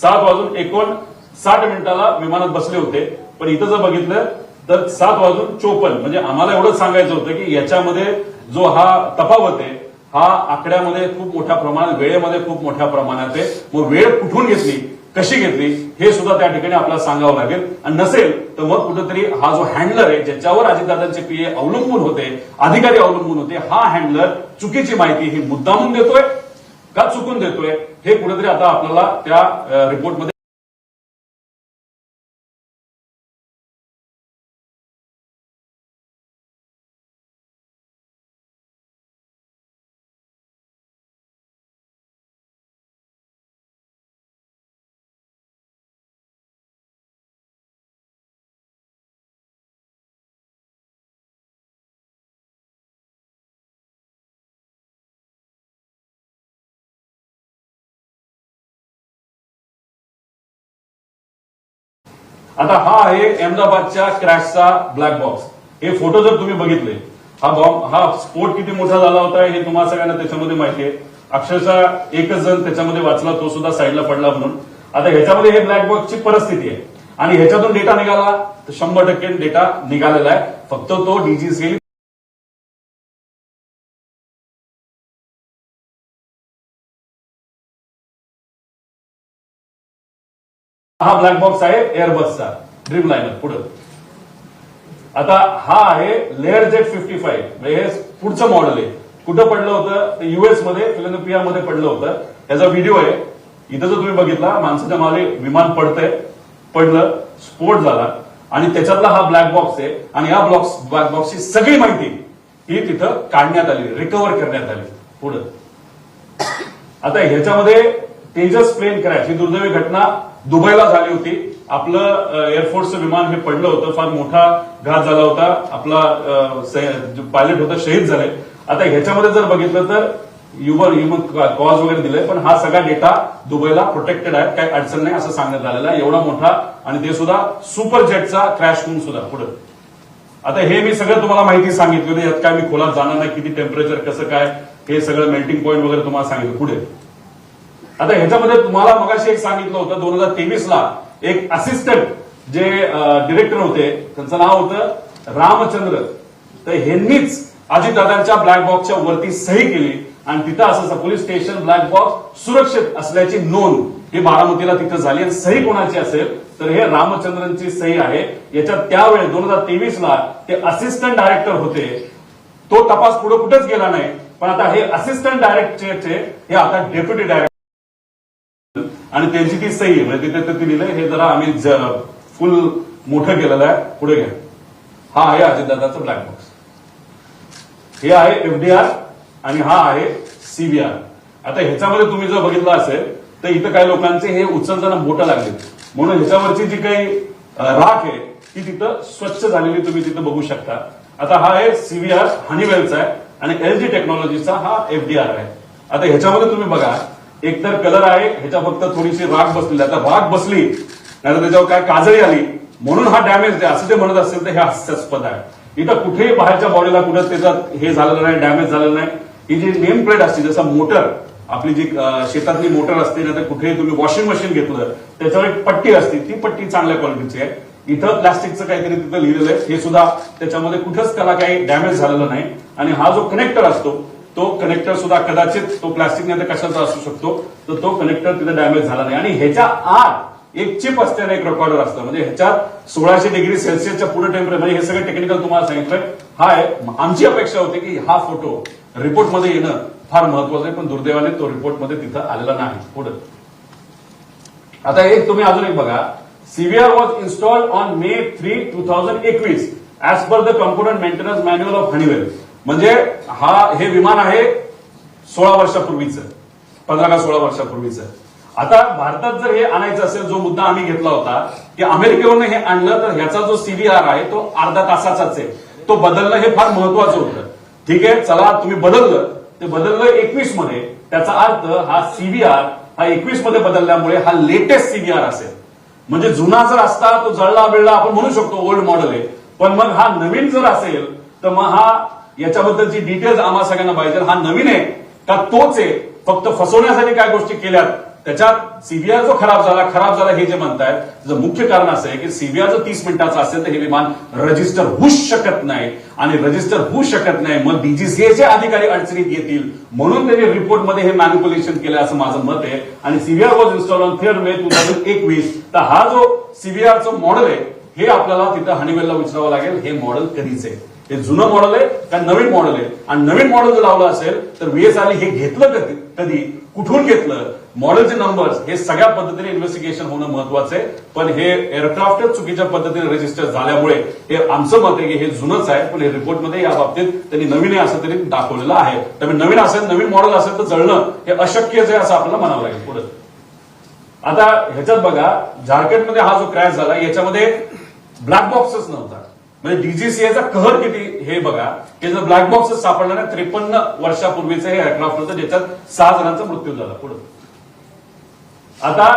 7:59 विमानात बसले होते. पण इथं जर बघितलं तर 7:54 म्हणजे आम्हाला एवढंच सांगायचं होतं की याच्यामध्ये जो हा तफावत आहे हा आकड्यामध्ये खूप मोठ्या प्रमाणात, वेळेमध्ये खूप मोठ्या प्रमाणात आहे. मग वेळ कुठून घेतली, कशी घेतली हे सुद्धा त्या ठिकाणी आपल्याला सांगावं लागेल. आणि नसेल तर मग कुठेतरी हा जो हँडलर आहे ज्याच्यावर अजितदादांचे पीए अवलंबून होते, अधिकारी अवलंबून होते, हा हँडलर चुकीची माहिती ही मुद्दामून देतोय का चुकून देतोय हे कुठेतरी आता आपल्याला त्या रिपोर्टमध्ये आता हा आहे अहमदाबादच्या क्रॅशचा ब्लॅक बॉक्स. हे फोटो जर तुम्ही बघितले, हा स्फोट किती मोठा झाला होता हे तुम्हाला सगळ्यांना त्याच्यामध्ये माहिती आहे. अक्षरशः एकच जण त्याच्यामध्ये वाचला, तो सुद्धा साईडला पडला म्हणून. आता ह्याच्यामध्ये हे ब्लॅक बॉक्सची परिस्थिती आहे आणि ह्याच्यातून डेटा निघाला तर 100% डेटा निघालेला आहे. फक्त तो डीजीसीए हा ब्लॅक बॉक्स आहे एअरबसचा ड्रीम लायनर. पुढे आता हा आहे लेअर जेट 55, म्हणजे हे पुढचं मॉडेल आहे. कुठं पडलं होतं ते युएस मध्ये फिलाडेल्फियामध्ये पडलं होतं. याचा व्हिडिओ आहे. इथं जर तुम्ही बघितला माणसाच्या मागे विमान पडलं, स्फोट झाला आणि त्याच्यातला हा ब्लॅक बॉक्स आहे. आणि या ब्लॅक बॉक्सची सगळी माहिती ही तिथं काढण्यात आली, रिकव्हर करण्यात आली. पुढे आता ह्याच्यामध्ये तेजस प्लेन क्रॅश ही दुर्दैवी घटना दुबईला झाली होती. आपलं एअरफोर्सचं विमान हे पडलं होतं, फार मोठा घात झाला होता. आपला पायलट होता शहीद झाले. आता ह्याच्यामध्ये जर बघितलं तर ह्युमन कॉज वगैरे दिलंय, पण हा सगळा डेटा दुबईला प्रोटेक्टेड आहे, काही अडचण नाही असं सांगण्यात आलेलं आहे. एवढा मोठा आणि ते सुद्धा सुपर जेटचा क्रॅश होऊन सुद्धा. पुढे आता हे मी सगळं तुम्हाला माहिती सांगितली, यात काय मी खोलात जाणार नाही, किती टेम्परेचर कसं काय हे सगळं मेल्टिंग पॉईंट वगैरे तुम्हाला सांगितलं. पुढे आता ह्याच्यामध्ये तुम्हाला मगाशी एक सांगितलं होतं 2023 ला एक असिस्टंट जे डिरेक्टर होते त्यांचं नाव होतं रामचंद्र. तर ह्यांनीच अजितदादांच्या ब्लॅक बॉक्सच्या वरती सही केली आणि तिथं असं पोलीस स्टेशन ब्लॅक बॉक्स सुरक्षित असल्याची नोंद ही बारामतीला तिथं झाली. आणि सही कोणाची असेल तर हे रामचंद्रनची सही आहे. याच्यात त्यावेळेस 2023 ला ते असिस्टंट डायरेक्टर होते. तो तपास पुढे कुठेच गेला नाही, पण आता हे असिस्टंट डायरेक्टरचे हे आता डेप्युटी डायरेक्टर आणि त्यांची ती सही आहे. म्हणजे तिथे ते लिहिलंय. हे जरा आम्ही फुल मोठं केलेलं आहे. पुढे घ्या. हा आहे अजितदादाचा ब्लॅक बॉक्स. हे आहे एफडीआर आणि हा आहे सीबीआर. आता ह्याच्यामध्ये तुम्ही जर बघितलं असेल तर इथं काही लोकांचे हे उचलताना बोटं लागले, म्हणून ह्याच्यावरची जी काही राख आहे ती तिथं स्वच्छ झालेली तुम्ही तिथं बघू शकता. आता हा आहे सीबीआर हनीवेलचा आहे आणि एलजी टेक्नॉलॉजीचा हा एफडीआर आहे. आता ह्याच्यामध्ये तुम्ही बघा एकतर कलर आहे, ह्याच्या फक्त थोडीशी राख बसलेली. आता राख बसली नाही तर त्याच्यावर काय काजळी आली म्हणून हा डॅमेज आहे असं ते म्हणत असेल तर हे हास्यास्पद आहे. इथं कुठेही बाहेरच्या बॉडीला कुठं त्याचं हे झालेलं नाही, डॅमेज झालेलं नाही. ही जी नेम प्लेट असते जसं मोटर आपली जी शेतातली मोटर असते ना, तर कुठेही तुम्ही वॉशिंग मशीन घेतलं त्याच्यावर एक पट्टी असते, ती पट्टी चांगल्या क्वालिटीची आहे. इथं प्लास्टिकचं काहीतरी तिथं लिहिलेलं आहे, हे सुद्धा त्याच्यामध्ये कुठंच त्याला काही डॅमेज झालेलं नाही. आणि हा जो कनेक्टर असतो तो कनेक्टर सुद्धा कदाचित तो प्लास्टिक नाही तर कशाचा असू शकतो, तर तो कनेक्टर तिथे डॅमेज झाला नाही. आणि ह्याच्या आत एक चिप असते आणि एक रेकॉर्डर असतं. म्हणजे ह्याच्यात 1600 डिग्री सेल्सिअसच्या पुढे टेम्परेचर, म्हणजे हे सगळं टेक्निकल तुम्हाला सांगितलंय. हा आहे. आमची अपेक्षा होती की हा फोटो रिपोर्टमध्ये येणं फार महत्वाचं आहे, पण दुर्दैवाने तो रिपोर्टमध्ये तिथं आलेला नाही. पुढे आता एक तुम्ही अजून एक बघा. CBR was installed on May 3, 2021 as per the component maintenance manual of Honeywell. म्हणजे हे विमान आहे 16 वर्षापूर्वीचं, 15 का 16 वर्षापूर्वीचं. आता भारतात जर हे आणायचं असेल, जो मुद्दा आम्ही घेतला होता की अमेरिकेवरून हे आणलं तर ह्याचा जो सीबीआर आहे तो अर्धा तासाचाच आहे, तो बदलणं हे फार महत्वाचं होतं. ठीक आहे, चला तुम्ही बदललं, ते बदललं 21 मध्ये. त्याचा अर्थ हा सीबीआर हा 21 मध्ये बदलल्यामुळे हा लेटेस्ट सीबीआर असेल. म्हणजे जुना जर असता तो जळला बिळला आपण म्हणू शकतो ओल्ड मॉडेल आहे, पण मग हा नवीन जर असेल तर मग हा याच्याबद्दलची डिटेल्स आम्हा सगळ्यांना पाहिजे. हा नवीन आहे का तोच आहे, फक्त फसवण्यासाठी काय गोष्टी केल्यात त्याच्यात सीबीआर जो खराब झाला हे जे म्हणतायत त्याचं मुख्य कारण असं आहे की सीबीआर जर 30 मिनिटाचं असेल तर हे विमान रजिस्टर होऊच शकत नाही. आणि रजिस्टर होऊ शकत नाही मग डीजीसीएचे अधिकारी अडचणीत येतील, म्हणून त्यांनी रिपोर्टमध्ये हे मॅनिप्युलेशन केलं असं माझं मत आहे. आणि CBR was install on 3 May 2021. तर हा जो सीबीआरचं मॉडेल आहे हे आपल्याला तिथं हनीवेलला विचारावं लागेल, हे मॉडेल कधीच आहे, हे जुनं मॉडेल आहे का नवीन मॉडेल आहे. आणि नवीन मॉडेल जर लावलं असेल तर VSRने हे घेतलं कधी, कुठून घेतलं, मॉडेलचे नंबर्स हे सगळ्या पद्धतीने इन्व्हेस्टिगेशन होणं महत्वाचं आहे. पण हे एअरक्राफ्ट चुकीच्या पद्धतीने रजिस्टर झाल्यामुळे हे आमचं मत आहे की हे जुनंच आहे, पण हे रिपोर्टमध्ये या बाबतीत त्यांनी नवीन आहे असं तरी दाखवलेलं आहे. त्यामुळे नवीन असेल, नवीन मॉडेल असेल तर जळणं हे अशक्यच आहे असं आपल्याला म्हणावं लागेल. पुढे आता ह्याच्यात बघा, झारखंडमध्ये हा जो क्रॅश झाला याच्यामध्ये ब्लॅक बॉक्सच नव्हता. म्हणजे डीजीसीएचा कहर किती हे बघा, की जर ब्लॅक बॉक्सच सापडला नाही. 53 वर्षापूर्वीचं हे एअरक्राफ्ट होतं ज्याच्यात 6 जणांचा मृत्यू झाला. पुढे आता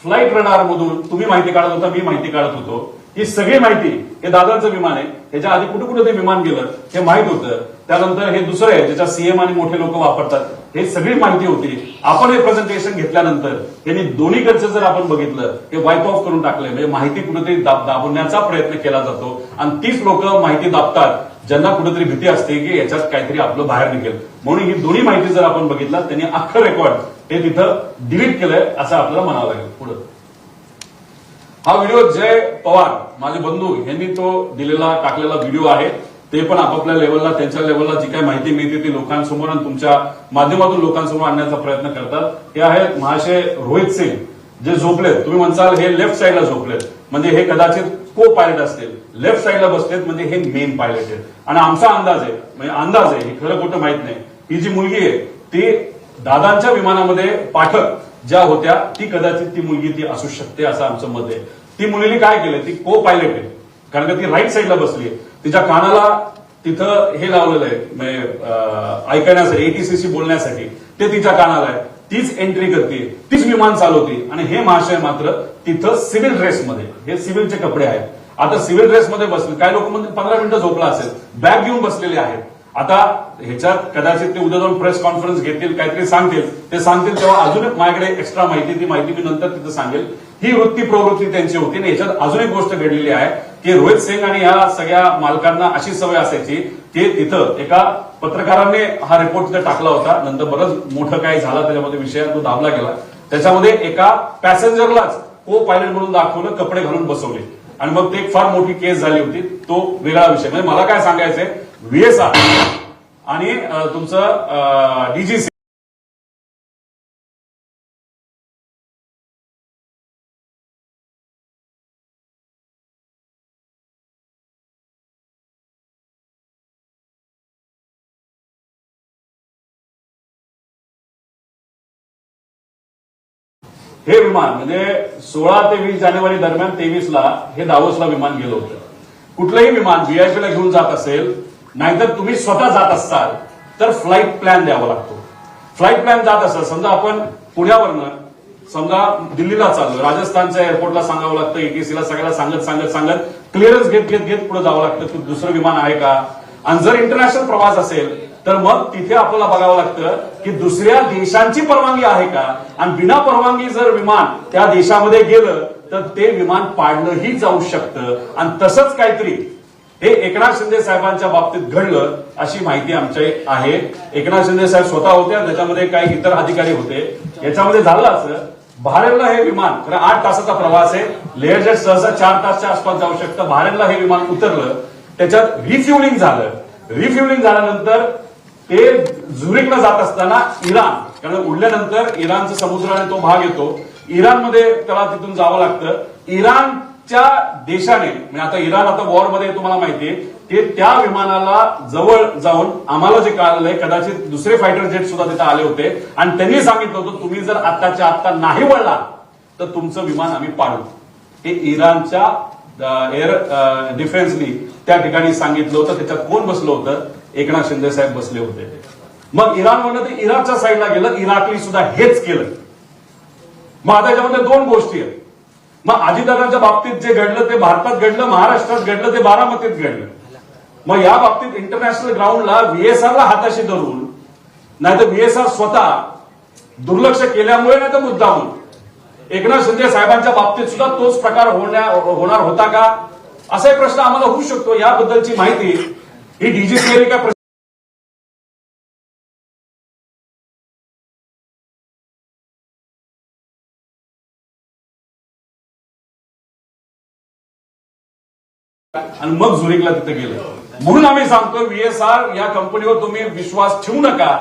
फ्लाईट रडार मधून तुम्ही माहिती काढत होता, मी माहिती काढत होतो. ही सगळी माहिती हे दादरचं विमान आहे, त्याच्या आधी कुठे कुठे ते विमान गेलं हे माहित होतं. त्यानंतर हे दुसरं आहे ज्याच्या सीएम आणि मोठे लोक वापरतात, हे सगळी माहिती होती. आपण हे प्रेझेंटेशन घेतल्यानंतर त्यांनी दोन्हीकडचं जर आपण बघितलं हे वाईप ऑफ करून टाकलंय. म्हणजे माहिती कुठेतरी दाबवण्याचा प्रयत्न केला जातो आणि तीच लोक माहिती दाबतात ज्यांना कुठेतरी भीती असते की याच्यात काहीतरी आपलं बाहेर निघेल. म्हणून ही दोन्ही माहिती जर आपण बघितलं त्यांनी अख्खं रेकॉर्ड हे तिथं डिलीट केलंय असं आपल्याला म्हणावं लागेल. पुढे हा व्हिडिओ जय पवार माझे बंधू यांनी तो दिलेला टाकलेला व्हिडिओ आहे. ते पण आपापल्या लेवलला त्यांच्या लेवलला जी काही माहिती मिळते ती लोकांसमोर आणि तुमच्या माध्यमातून लोकांसमोर आणण्याचा प्रयत्न करतात. हे आहेत महाशय रोहित सिंग जे झोपलेत. तुम्ही म्हणसाल हे लेफ्ट साईडला झोपलेत म्हणजे हे कदाचित को पायलट असतील. लेफ्ट साईडला बसलेत म्हणजे हे मेन पायलट आहेत. आणि आमचा अंदाज आहे म्हणजे अंदाज आहे हे खरं खोटं माहित नाही. ही जी मुलगी आहे ती दादांच्या विमानामध्ये पाठक ज्या होत्या ती कदाचित ती मुलगी ती असू शकते असं आमचं मत आहे. ती मुलीने काय केलं ती को पायलट आहे कारण का ती राईट साईडला बसली आहे. तिच्या कानाला तिथं हे लावलेलं आहे म्हणजे ऐकण्यासाठी एटीसीशी बोलण्यासाठी ते तिच्या कानाला आहे. तीच एंट्री करते तीच विमान चालवते आणि हे महाशय मात्र तिथं सिव्हिल ड्रेसमध्ये हे सिव्हिलचे कपडे आहेत. आता सिव्हिल ड्रेसमध्ये बसले काही लोक म्हणजे 15 मिनिटं झोपला असेल बॅग घेऊन बसलेले आहेत. आता ह्याच्यात कदाचित ते उद्या जाऊन प्रेस कॉन्फरन्स घेतील काहीतरी सांगतील ते सांगतील तेव्हा अजून माझ्याकडे एक्स्ट्रा माहिती ती माहिती मी नंतर तिथं सांगेल. ही वृत्ती प्रवृत्ती त्यांची होती आणि याच्यात अजून एक गोष्ट घडलेली आहे की रोहित सिंग आणि या सगळ्या मालकांना अशी सवय असायची की तिथं एका पत्रकारांनी हा रिपोर्ट तिथे टाकला होता. नंतर बरंच मोठं काय झालं त्याच्यामध्ये विषय तो दाबला गेला. त्याच्यामध्ये एका पॅसेंजरलाच को पायलट म्हणून दाखवलं कपडे घालून बसवले आणि मग ते एक फार मोठी केस झाली होती. तो वेगळा विषय म्हणजे मला काय सांगायचंय व्हीएसआर आणि तुमचं डीजीसी हे विमान म्हणजे 16 ते 20 जानेवारी दरम्यान 23ला हे दावोसला विमान गेलं होतं. कुठलंही विमान व्हीआयपीला घेऊन जात असेल नाहीतर तुम्ही स्वतः जात असाल तर फ्लाईट प्लॅन द्यावा लागतो. फ्लाईट प्लॅन जात असेल समजा आपण पुण्यावरनं समजा दिल्लीला चाललो राजस्थानच्या एअरपोर्टला सांगावं लागतं एटीसीला सगळ्याला सांगत क्लिअरन्स घेत पुढे जावं लागतं की दुसरं विमान आहे का. आणि जर इंटरनॅशनल प्रवास असेल तर मग तिथे आपल्याला बघावं लागतं की दुसऱ्या देशांची परवानगी आहे का आणि बिना परवानगी जर विमान त्या देशामध्ये गेलं तर ते विमान पाडलंही जाऊ शकतं. आणि तसंच काहीतरी हे एकनाथ शिंदे साहेबांच्या बाबतीत घडलं अशी माहिती आमच्या आहे. एकनाथ शिंदे साहेब स्वतः होत्या त्याच्यामध्ये काही इतर अधिकारी होते. याच्यामध्ये झालं असं बहारेनला हे विमान खरं 8 तासाचा प्रवास आहे. लेअर जेट सहसा 4 तासच्या आसपास जाऊ शकतं. बहारेनला हे विमान उतरलं त्याच्यात रिफ्युलिंग झालं. रिफ्युलिंग झाल्यानंतर ते झुरिकला जात असताना इराण कारण उडल्यानंतर इराणचा समुद्राने तो भाग येतो. इराणमध्ये त्याला तिथून जावं लागतं. इराणच्या देशाने म्हणजे आता इराण आता वॉरमध्ये तुम्हाला माहितीये ते त्या विमानाला जवळ जाऊन आम्हाला जे कळलंय कदाचित दुसरे फायटर जेट सुद्धा तिथे आले होते आणि त्यांनी सांगितलं होतं तुम्ही जर आत्ताच्या आत्ता नाही वळला तर तुमचं विमान आम्ही पाडू. हे इराणच्या एअर डिफेन्सनी त्या ठिकाणी सांगितलं होतं. त्याच्यात कोण बसलं होतं एकनाथ शिंदे साहेब बसले होते. मग इराणवरनं ते इराकच्या साईडला गेलं. इराकने सुद्धा हेच केलं. मग आता याच्यामध्ये 2 गोष्टी आहेत. मग अजितदादांच्या बाबतीत जे घडलं ते भारतात घडलं महाराष्ट्रात घडलं ते बारामतीत घडलं. मग या बाबतीत इंटरनॅशनल ग्राउंडला व्हीएसआरला हाताशी धरून नाहीतर व्हीएसआर स्वतः दुर्लक्ष केल्यामुळे नाही तर मुद्दामून एकनाथ शिंदे साहेबांच्या बाबतीत सुद्धा तोच प्रकार होणार होता का असा प्रश्न आम्हाला होऊ शकतो. याबद्दलची माहिती ही डीजीसीने काय आणि मग झुरिकला तिथे गेलं. म्हणून आम्ही सांगतो व्हीएसआर या कंपनीवर तुम्ही विश्वास ठेवू नका.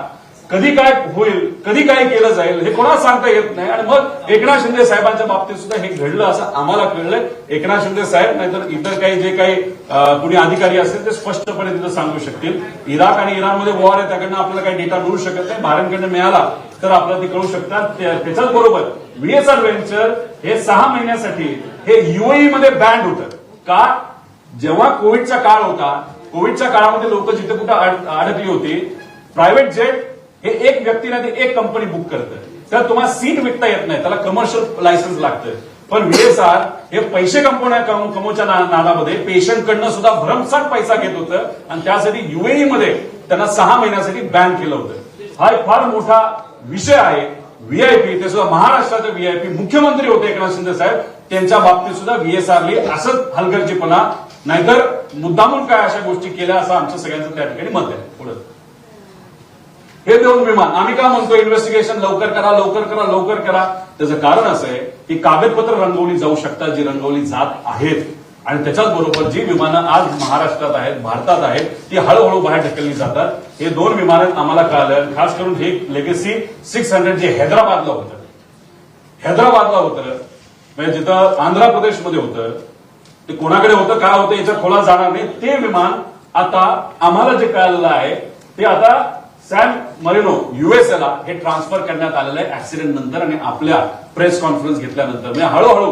कधी काय होईल कधी काय केलं जाईल हे कोणाला सांगता येत नाही. आणि मग एकनाथ शिंदे साहेबांच्या बाबतीत सुद्धा हे घडलं असं आम्हाला कळलंय. एकनाथ शिंदे साहेब नाहीतर इतर काही जे काही कुणी अधिकारी असतील ते स्पष्टपणे तिथं सांगू शकतील. इराक आणि इराणमध्ये वॉर आहे त्याकडनं आपल्याला काही डेटा मिळू शकत नाही. बहारेनकडनं मिळाला तर आपल्याला ते कळू शकतात. त्याच्याच बरोबर व्हीएसआर व्हेंचर हे 6 महिन्यासाठी हे युएई मध्ये बँड होतं का जेव्हा कोविडचा काळ होता. कोविडच्या काळामध्ये लोक जिथे कुठे अडकली होती प्रायव्हेट जेट हे एक व्यक्ती नाही ते एक कंपनी बुक करतं. तर तुम्हाला सीट विकता येत नाही त्याला कमर्शियल लायसन्स लागतं. पण व्हीएसआर हे पैसे कमवच्या नादामध्ये पेशंटकडनं सुद्धा भरमसाठ पैसा घेत होतं आणि त्यासाठी युएई मध्ये त्यांना 6 महिन्यासाठी बॅन केलं होतं. हा एक फार मोठा विषय आहे. व्हीआयपी ते सुद्धा महाराष्ट्राचे व्हीआयपी मुख्यमंत्री होते एकनाथ शिंदे साहेब त्यांच्या बाबतीत सुद्धा व्हीएसआरने असंच हलगर्जीपणा नाहीतर मुद्दामून काय अशा गोष्टी केल्या असं आमच्या सगळ्यांचं त्या ठिकाणी मत आहे. पुढे हे 2 विमान आम्ही का म्हणतो इन्व्हेस्टिगेशन लवकर करा लवकर करा लवकर करा. त्याचं कारण असं आहे की कागदपत्र रंगवली जाऊ शकतात, जी रंगवली जात आहेत. आणि त्याच्याच बरोबर जी विमानं आज महाराष्ट्रात आहेत, भारतात आहेत, ती हळूहळू बाहेर ढकलली जातात. हे 2 विमानं आम्हाला कळालं. खास करून हे लेगसी 600 जे हैदराबादला होतं, म्हणजे जिथं आंध्र प्रदेशमध्ये होतं, ते कोणाकडे होतं काय होतं याच्या खोला जाणार नाही. ते विमान आता आम्हाला जे कळालेलं आहे ते आता सॅन मरिनो युएसएला हे ट्रान्सफर करण्यात आलेलं आहे ऍक्सिडेंट नंतर आणि आपल्या प्रेस कॉन्फरन्स घेतल्यानंतर. म्हणजे हळूहळू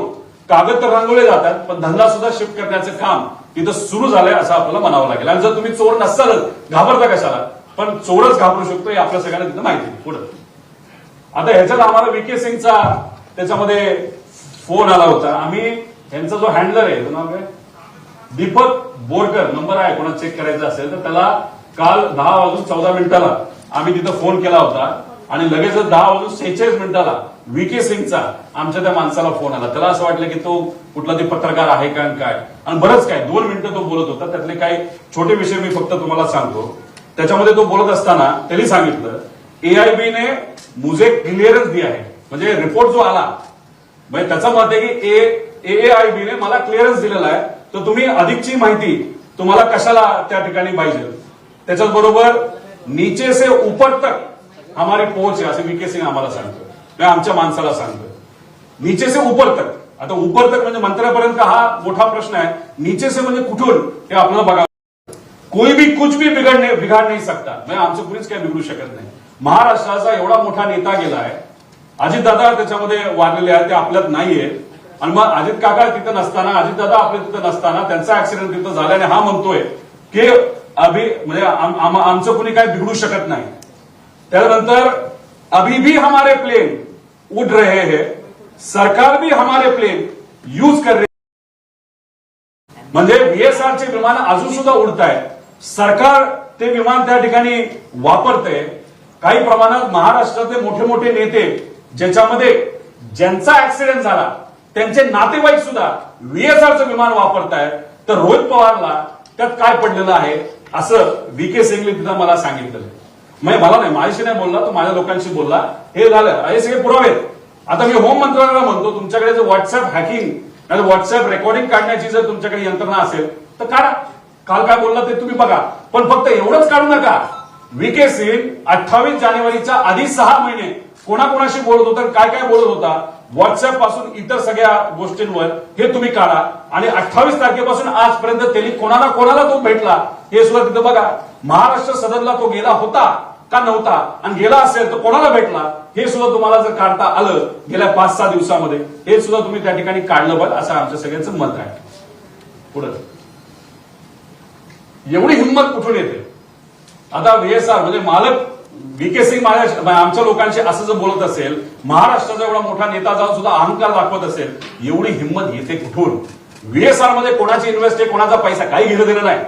कागद तर रंगवले जातात पण धंदा सुद्धा शिफ्ट करण्याचं काम तिथं सुरू झालंय असं आपल्याला म्हणावं लागेल. आणि जर तुम्ही चोर नसालच घाबरता कशाला, पण चोरच घाबरू शकतो हे आपल्या सगळ्यांना तिथं माहिती आहे. पुढे आता ह्याच्यात आम्हाला VK सिंगचा त्याच्यामध्ये फोन आला होता. आम्ही यांचा जो हँडलर आहे तो नाव काय दीपक बोरकर नंबर आहे, कोणाला चेक करायचा असेल तर त्याला काल 10:14 आम्ही तिथं फोन केला होता आणि लगेच 10:46 VK सिंगचा आमच्या त्या माणसाला फोन आला. त्याला असं वाटलं की तो कुठला ते पत्रकार आहे का काय, आणि बरंच काय 2 मिनिटं तो बोलत होता. त्यातले काही छोटे विषय मी फक्त तुम्हाला सांगतो. त्याच्यामध्ये तो बोलत असताना त्यांनी सांगितलं AIB ने मुझे क्लिअरन्स दिया है, म्हणजे रिपोर्ट जो आला म्हणजे त्याचं मत आहे की AIB ने मला क्लिअरन्स दिलेला आहे, तर तुम्ही अधिकची माहिती तुम्हाला कशाला त्या ठिकाणी पाहिजे. त्याच्याच बरोबर नीचे से ऊपर तक हमारी पोहोच आहे असे VK सिंग आम्हाला सांगतो, आमच्या माणसाला सांगतो. नीचे से ऊपर तक, आता ऊपर तक म्हणजे मंत्र्यापर्यंत हा मोठा प्रश्न आहे. नीचे से म्हणजे कुठून हे आपल्याला बघा. कोई भी कुछ भी बिघाड नाही सकता, म्हणजे आमचं कुणीच काही बिघडू शकत नाही. महाराष्ट्राचा एवढा मोठा नेता गेला आहे, अजितदादा त्याच्यामध्ये वाढलेले आहेत, ते आपल्यात नाहीये. आणि मग अजित काका तिथं नसताना, अजितदादा आपल्या तिथं नसताना त्यांचा ऍक्सिडेंट तिथं झाल्याने हा म्हणतोय की म्हणजे आमचं कुणी काय बिघडू शकत नाही. त्यानंतर अभी भी हमारे प्लेन उड़ रहे हैं, सरकार भी हमारे प्लेन यूज कर रही, म्हणजे VSRचे विमान अजून सुद्धा उडत आहे, सरकार ते विमान त्या ठिकाणी वापरते. काही प्रमाणात महाराष्ट्रातले मोठे मोठे नेते ज्याच्यामध्ये ज्यांचा ऍक्सिडेंट झाला त्यांचे नातेवाईक सुद्धा VSRचं विमान वापरतायत. तर रोहित पवारला त्यात काय पडलेलं आहे असं VK सिंगने तिथं मला सांगितलं. मला नाही, माझ्याशी नाही बोलला, तो माझ्या लोकांशी बोलला. हे झालं, हे सगळे पुरावे आहेत. आता मी होम मंत्रालयाला म्हणतो तुमच्याकडे जर व्हॉट्सअप हॅकिंग आणि व्हॉट्सअप रेकॉर्डिंग काढण्याची जर तुमच्याकडे यंत्रणा असेल तर काढा. काल काय बोलला ते तुम्ही बघा, पण फक्त एवढंच काढू नका. VK सिंग 28 जानेवारीच्या आधी 6 महिने कोणाकोणाशी बोलत होता, काय काय बोलत होता, व्हॉट्सअप पासून इतर सगळ्या गोष्टींवर हे तुम्ही काढा. आणि 28 तारखेपासून आजपर्यंत त्यांनी कोणाला तो भेटला हे सुद्धा तिथं बघा. महाराष्ट्र सदनला तो गेला होता का नव्हता, आणि गेला असेल तर कोणाला भेटला हे सुद्धा तुम्हाला जर काढता आलं गेल्या 5-6 दिवसामध्ये, हे सुद्धा तुम्ही त्या ठिकाणी काढलं पाहिजे असं आमच्या सगळ्यांचं मत आहे. पुढे एवढी हिंमत कुठून येते. आता VSR म्हणजे मालक VK सिंग आमच्या लोकांशी असं जर बोलत असेल, महाराष्ट्राचा एवढा मोठा नेता जाऊन सुद्धा अहंकार दाखवत असेल, एवढी हिंमत येते कुठून. VSR मध्ये कोणाची इन्व्हेस्ट आहे, कोणाचा पैसा काही घेणं देणं नाही,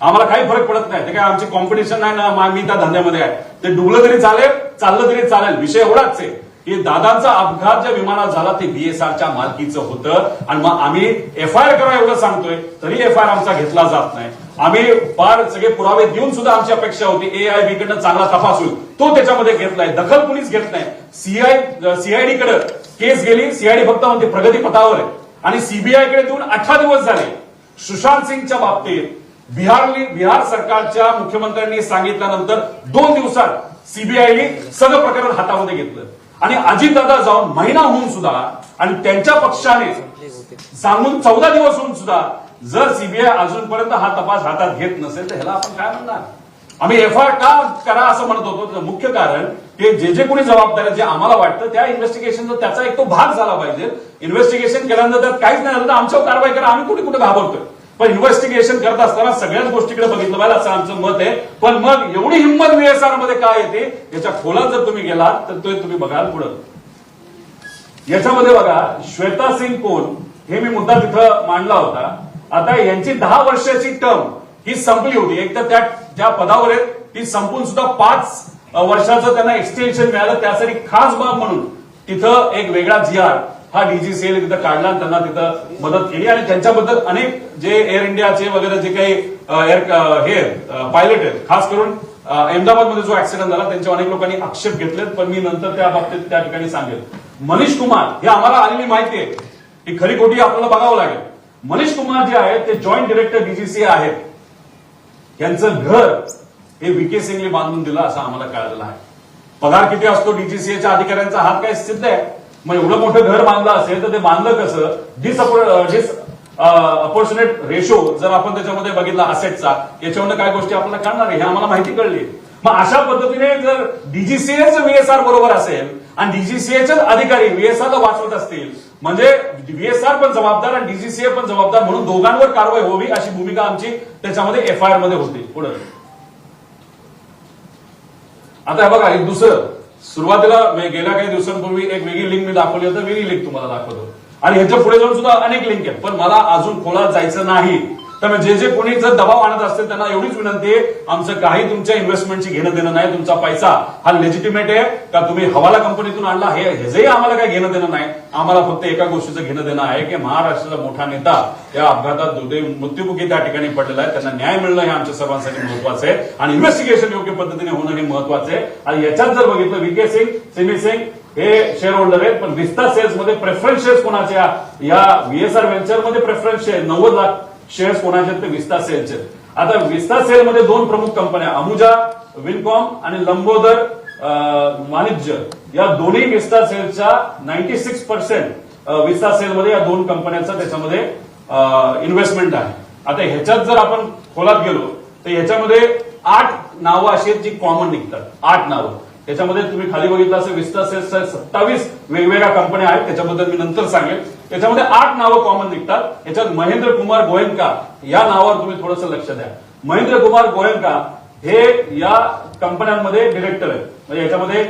आम्हाला काही फरक पडत नाही. ते काय आमची कॉम्पिटिशन नाही ना, मी त्या धंद्यामध्ये आहे. ते डुबलं तरी चालेल, चाललं तरी चालेल. विषय एवढाच आहे की दादांचा अपघात ज्या विमानात झाला ते VSRच्या मालकीचं होतं. आणि मग आम्ही FIR करा एवढं सांगतोय तरी FIR आमचा घेतला जात नाही. आम्ही फार सगळे पुरावे देऊन सुद्धा आमची अपेक्षा होती AIB कडनं चांगला तपास होईल, तो त्याच्यामध्ये घेतलाय, दखल कुणीच घेत नाही. CID कडे केस गेली, CID फक्त म्हणते प्रगतीपथावर आहे, आणि CBI कडे देऊन 18 दिवस झाले. सुशांत सिंगच्या बाबतीत बिहार सरकारच्या मुख्यमंत्र्यांनी सांगितल्यानंतर 2 दिवसात CBIने सगळं प्रकरण हातामध्ये घेतलं. आणि अजितदादा जाऊन महिना होऊन सुद्धा आणि त्यांच्या पक्षाने सांगून 14 दिवस होऊन सुद्धा जर CBI अजूनपर्यंत हा तपास हातात घेत नसेल तर ह्याला आपण काय म्हणणार. आम्ही FIR का करा असं म्हणत होतो. त्याचं मुख्य कारण की जे कोणी जबाबदार आहे, जे आम्हाला वाटतं त्या इन्व्हेस्टिगेशनचा त्याचा एक तो भाग झाला पाहिजे. इन्व्हेस्टिगेशन केल्यानंतर काहीच नाही झालं तर आमच्यावर कारवाई करा, आम्ही कुठे कुठे घाबरतोय. पण इन्व्हेस्टिगेशन करत असताना सगळ्याच गोष्टीकडे बघितलं पाहिजे असं आमचं मत आहे. पण मग एवढी हिंमत VSR मध्ये काय येते याच्या खोलात जर तुम्ही गेलात तर तो तुम्ही बघाल. पुढं याच्यामध्ये बघा श्वेता सिंग कोण हे मी मुद्दा तिथं मांडला होता. आता यांची 10 वर्षाची टर्म ही संपली होती. एक तर त्या ज्या पदावर आहेत ती संपून सुद्धा 5 वर्षाचं त्यांना एक्सटेन्शन मिळालं. त्यासाठी खास बाब म्हणून तिथं एक वेगळा GR हा DGCA तिथं काढला आणि त्यांना तिथं मदत केली. आणि त्यांच्याबद्दल अनेक जे एअर इंडियाचे वगैरे जे काही हे पायलट आहेत, खास करून अहमदाबादमध्ये जो ऍक्सिडेंट झाला त्यांच्या अनेक लोकांनी आक्षेप घेतलेत, पण मी नंतर त्या बाबतीत त्या ठिकाणी सांगेल. मनीष कुमार हे आम्हाला आलेली माहिती आहे, ही खरी खोटी आपल्याला बघावं लागेल. मनीष कुमार जे आहेत ते जॉईंट डिरेक्टर डीजीसीए आहेत. यांचं घर हे व्हीके सिंगने बांधून दिलं असं आम्हाला कळलेलं आहे. पगार किती असतो डीजीसीएच्या अधिकाऱ्यांचा हात काय सिद्ध आहे. मग एवढं मोठं घर बांधलं असेल तर ते बांधलं कसं. अपॉर्च्युनेट रेशो जर आपण त्याच्यामध्ये बघितला असेटचा, याच्यावर काय गोष्टी आपल्याला कळणार आहे हे आम्हाला माहिती कळली. मग अशा पद्धतीने जर डीजीसीएच व्हीएसआर बरोबर असेल आणि डीजीसीएचे अधिकारी व्हीएसआरला वाचवत असतील, म्हणजे व्हीएसआर पण जबाबदार आणि डीजीसीए पण जबाबदार, म्हणून दोघांवर कारवाई व्हावी अशी भूमिका आमची त्याच्यामध्ये एफआयआर मध्ये होती. पुढे आता हे बघा, एक दुसरं सुरुवातीला गेल्या काही दिवसांपूर्वी एक वेगळी लिंक मी दाखवली होती, वेगळी लिंक तुम्हाला दाखवतो आणि ह्याच्या पुढे जाऊन सुद्धा अनेक लिंक आहेत, पण मला अजून खोलात जायचं नाही. त्यामुळे जे कोणी जर दबाव आणत असतील त्यांना एवढीच विनंती आहे, आमचं काही तुमच्या इन्व्हेस्टमेंटची घेणं देणं नाही. तुमचा पैसा हा लेजिटिमेट आहे का तुम्ही हवाला कंपनीतून आणला ह्याचंही आम्हाला काही घेणं देणं नाही. आम्हाला फक्त एका गोष्टीचं घेणं देणं आहे की महाराष्ट्राचा मोठा नेता या अपघातात दुर्दैवी मृत्युमुखी त्या ठिकाणी पडलेला आहे, त्यांना न्याय मिळणं हे आमच्या सर्वांसाठी महत्वाचं आहे आणि इन्व्हेस्टिगेशन योग्य पद्धतीने होणं हे महत्वाचं आहे. आणि याच्यात जर बघितलं व्हीके सिंग, सिमी सिंग हे शेअर होल्डर आहेत, पण विस्ता सेल्स मध्ये प्रेफरन्स शेअर्स कोणाचे, या व्हीएसआर व्हेंचरमध्ये प्रेफरन्स शेअर 90 लाख शेअर्स कोणाचे ते विस्ता सेलचे. आता विस्ता सेल मध्ये दोन प्रमुख कंपन्या अमुजा विनकॉम आणि लंबोदर वाणिज्य या दोन्ही विस्ता सेलच्या 96% विस्ता सेलमध्ये या दोन कंपन्यांचा त्याच्यामध्ये इन्व्हेस्टमेंट आहे. आता ह्याच्यात जर आपण खोलात गेलो तर ह्याच्यामध्ये 8 नावं अशी आहेत जी कॉमन निघतात. 8 नावं त्याच्यामध्ये तुम्ही खाली बघितलं असं विस्ता सेल्सच्या 27 वेगवेगळ्या कंपन्या आहेत, त्याच्याबद्दल मी नंतर सांगेल. त्याच्यामध्ये 8 नावं कॉमन निघतात. याच्यात महेंद्र कुमार गोयंका या नावावर तुम्ही थोडंसं लक्ष द्या. महेंद्र कुमार गोयंका हे या कंपन्यांमध्ये डिरेक्टर आहेत. म्हणजे याच्यामध्ये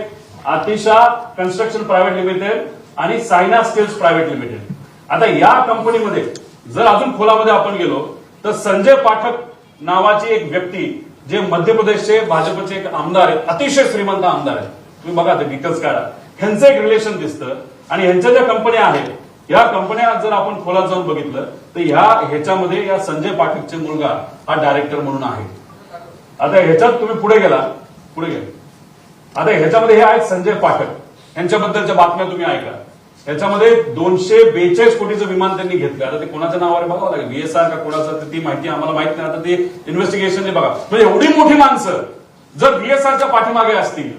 आतिशा कन्स्ट्रक्शन प्रायव्हेट लिमिटेड आणि सायना स्टील्स प्रायव्हेट लिमिटेड. आता या कंपनीमध्ये जर अजून खोलामध्ये आपण गेलो तर संजय पाठक नावाची एक व्यक्ती जे मध्य प्रदेशचे भाजपचे एक आमदार आहेत, अतिशय श्रीमंत आमदार आहेत. तुम्ही बघा ते डिटेल्स काढा, ह्यांचं एक रिलेशन दिसतं. आणि ह्यांच्या ज्या कंपन्या आहेत या कंपन्या जर आपण खोलात जाऊन बघितलं तर ह्याच्यामध्ये या संजय पाठकचे मुलगा हा डायरेक्टर म्हणून आहे. आता ह्याच्यात तुम्ही पुढे गेला. आता ह्याच्यामध्ये हे आहेत संजय पाठक, यांच्याबद्दलच्या बातम्या तुम्ही ऐका. याच्यामध्ये 242 कोटीचं विमान त्यांनी घेतलं. आता ते कोणाच्या नावावर बघावं लागेल, व्हीएसआर का कोणाचं ती माहिती आम्हाला माहित नाही. आता ते इन्व्हेस्टिगेशनने बघा. म्हणजे एवढी मोठी माणसं जर व्हीएसआरच्या पाठीमागे असतील,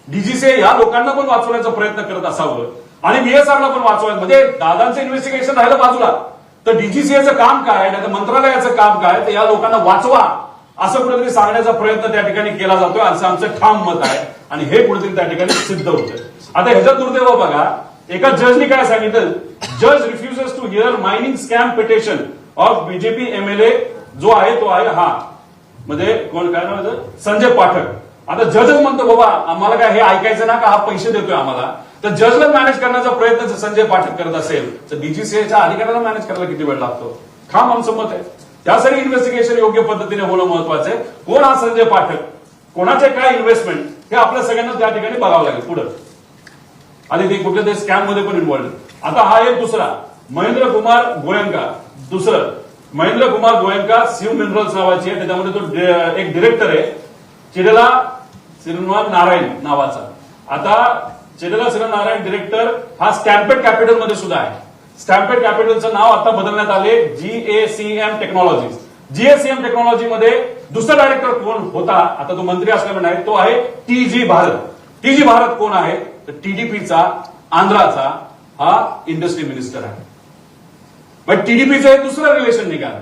डीजीसीए या लोकांना पण वाचवण्याचा प्रयत्न करत असावं आणि व्हीएसआरला पण वाचवायचं, म्हणजे दादांचं इन्व्हेस्टिगेशन राहिलं बाजूला तर डीजीसीएचं काम काय, नाही तर मंत्रालयाचं काम काय, तर या लोकांना वाचवा असं कुठेतरी सांगण्याचा प्रयत्न त्या ठिकाणी केला जातोय असं आमचं ठाम मत आहे आणि हे कुठेतरी त्या ठिकाणी सिद्ध होतंय. आता ह्याच्यात दुर्दैव बघा, एका जजनी काय सांगितलं, जज refuses to hear mining scam petition of BJP MLA जो आहे तो आहे हा म्हणजे कोण काय नाव संजय पाठक. आता जजच म्हणतो बाबा आम्हाला काय हे ऐकायचं ना का हा पैसे देतोय आम्हाला, तर जजला मॅनेज करण्याचा प्रयत्न जर संजय पाठक करत असेल तर डीजीसीएच्या अधिकाऱ्याला मॅनेज करायला किती वेळ लागतो. ठाम आमचं मत आहे. त्यासाठी इन्व्हेस्टिगेशन योग्य पद्धतीने होणं महत्वाचं आहे. कोण हा संजय पाठक, कोणाचे काय इन्व्हेस्टमेंट हे आपल्या सगळ्यांना त्या ठिकाणी बघावं लागेल पुढे. आणि ते कुठल्या तरी स्कॅम मध्ये पण इन्व्हॉल्ड. आता हा एक दुसरा महेंद्र कुमार गोयंका, दुसरं महेंद्र कुमार गोयंका शिव मिनरल्स नावाची आहे, त्याच्यामध्ये तो एक डिरेक्टर आहे चिरेला श्रीनिवास नारायण नावाचा. आता चिरेला श्रीनिवास नारायण डिरेक्टर हा स्टॅम्पेड कॅपिटल मध्ये सुद्धा आहे. स्टॅम्पेड कॅपिटलचं नाव आता बदलण्यात आले GACM टेक्नॉलॉजीज. GACM टेक्नॉलॉजी मध्ये दुसरा डायरेक्टर कोण होता, आता तो मंत्री असल्यामुळे आहे, तो आहे TG भारत. TG भारत कोण आहे तर TDPचा आंध्राचा हा इंडस्ट्री मिनिस्टर आहे. पण TDPचं हे दुसरं रिलेशन निघालं.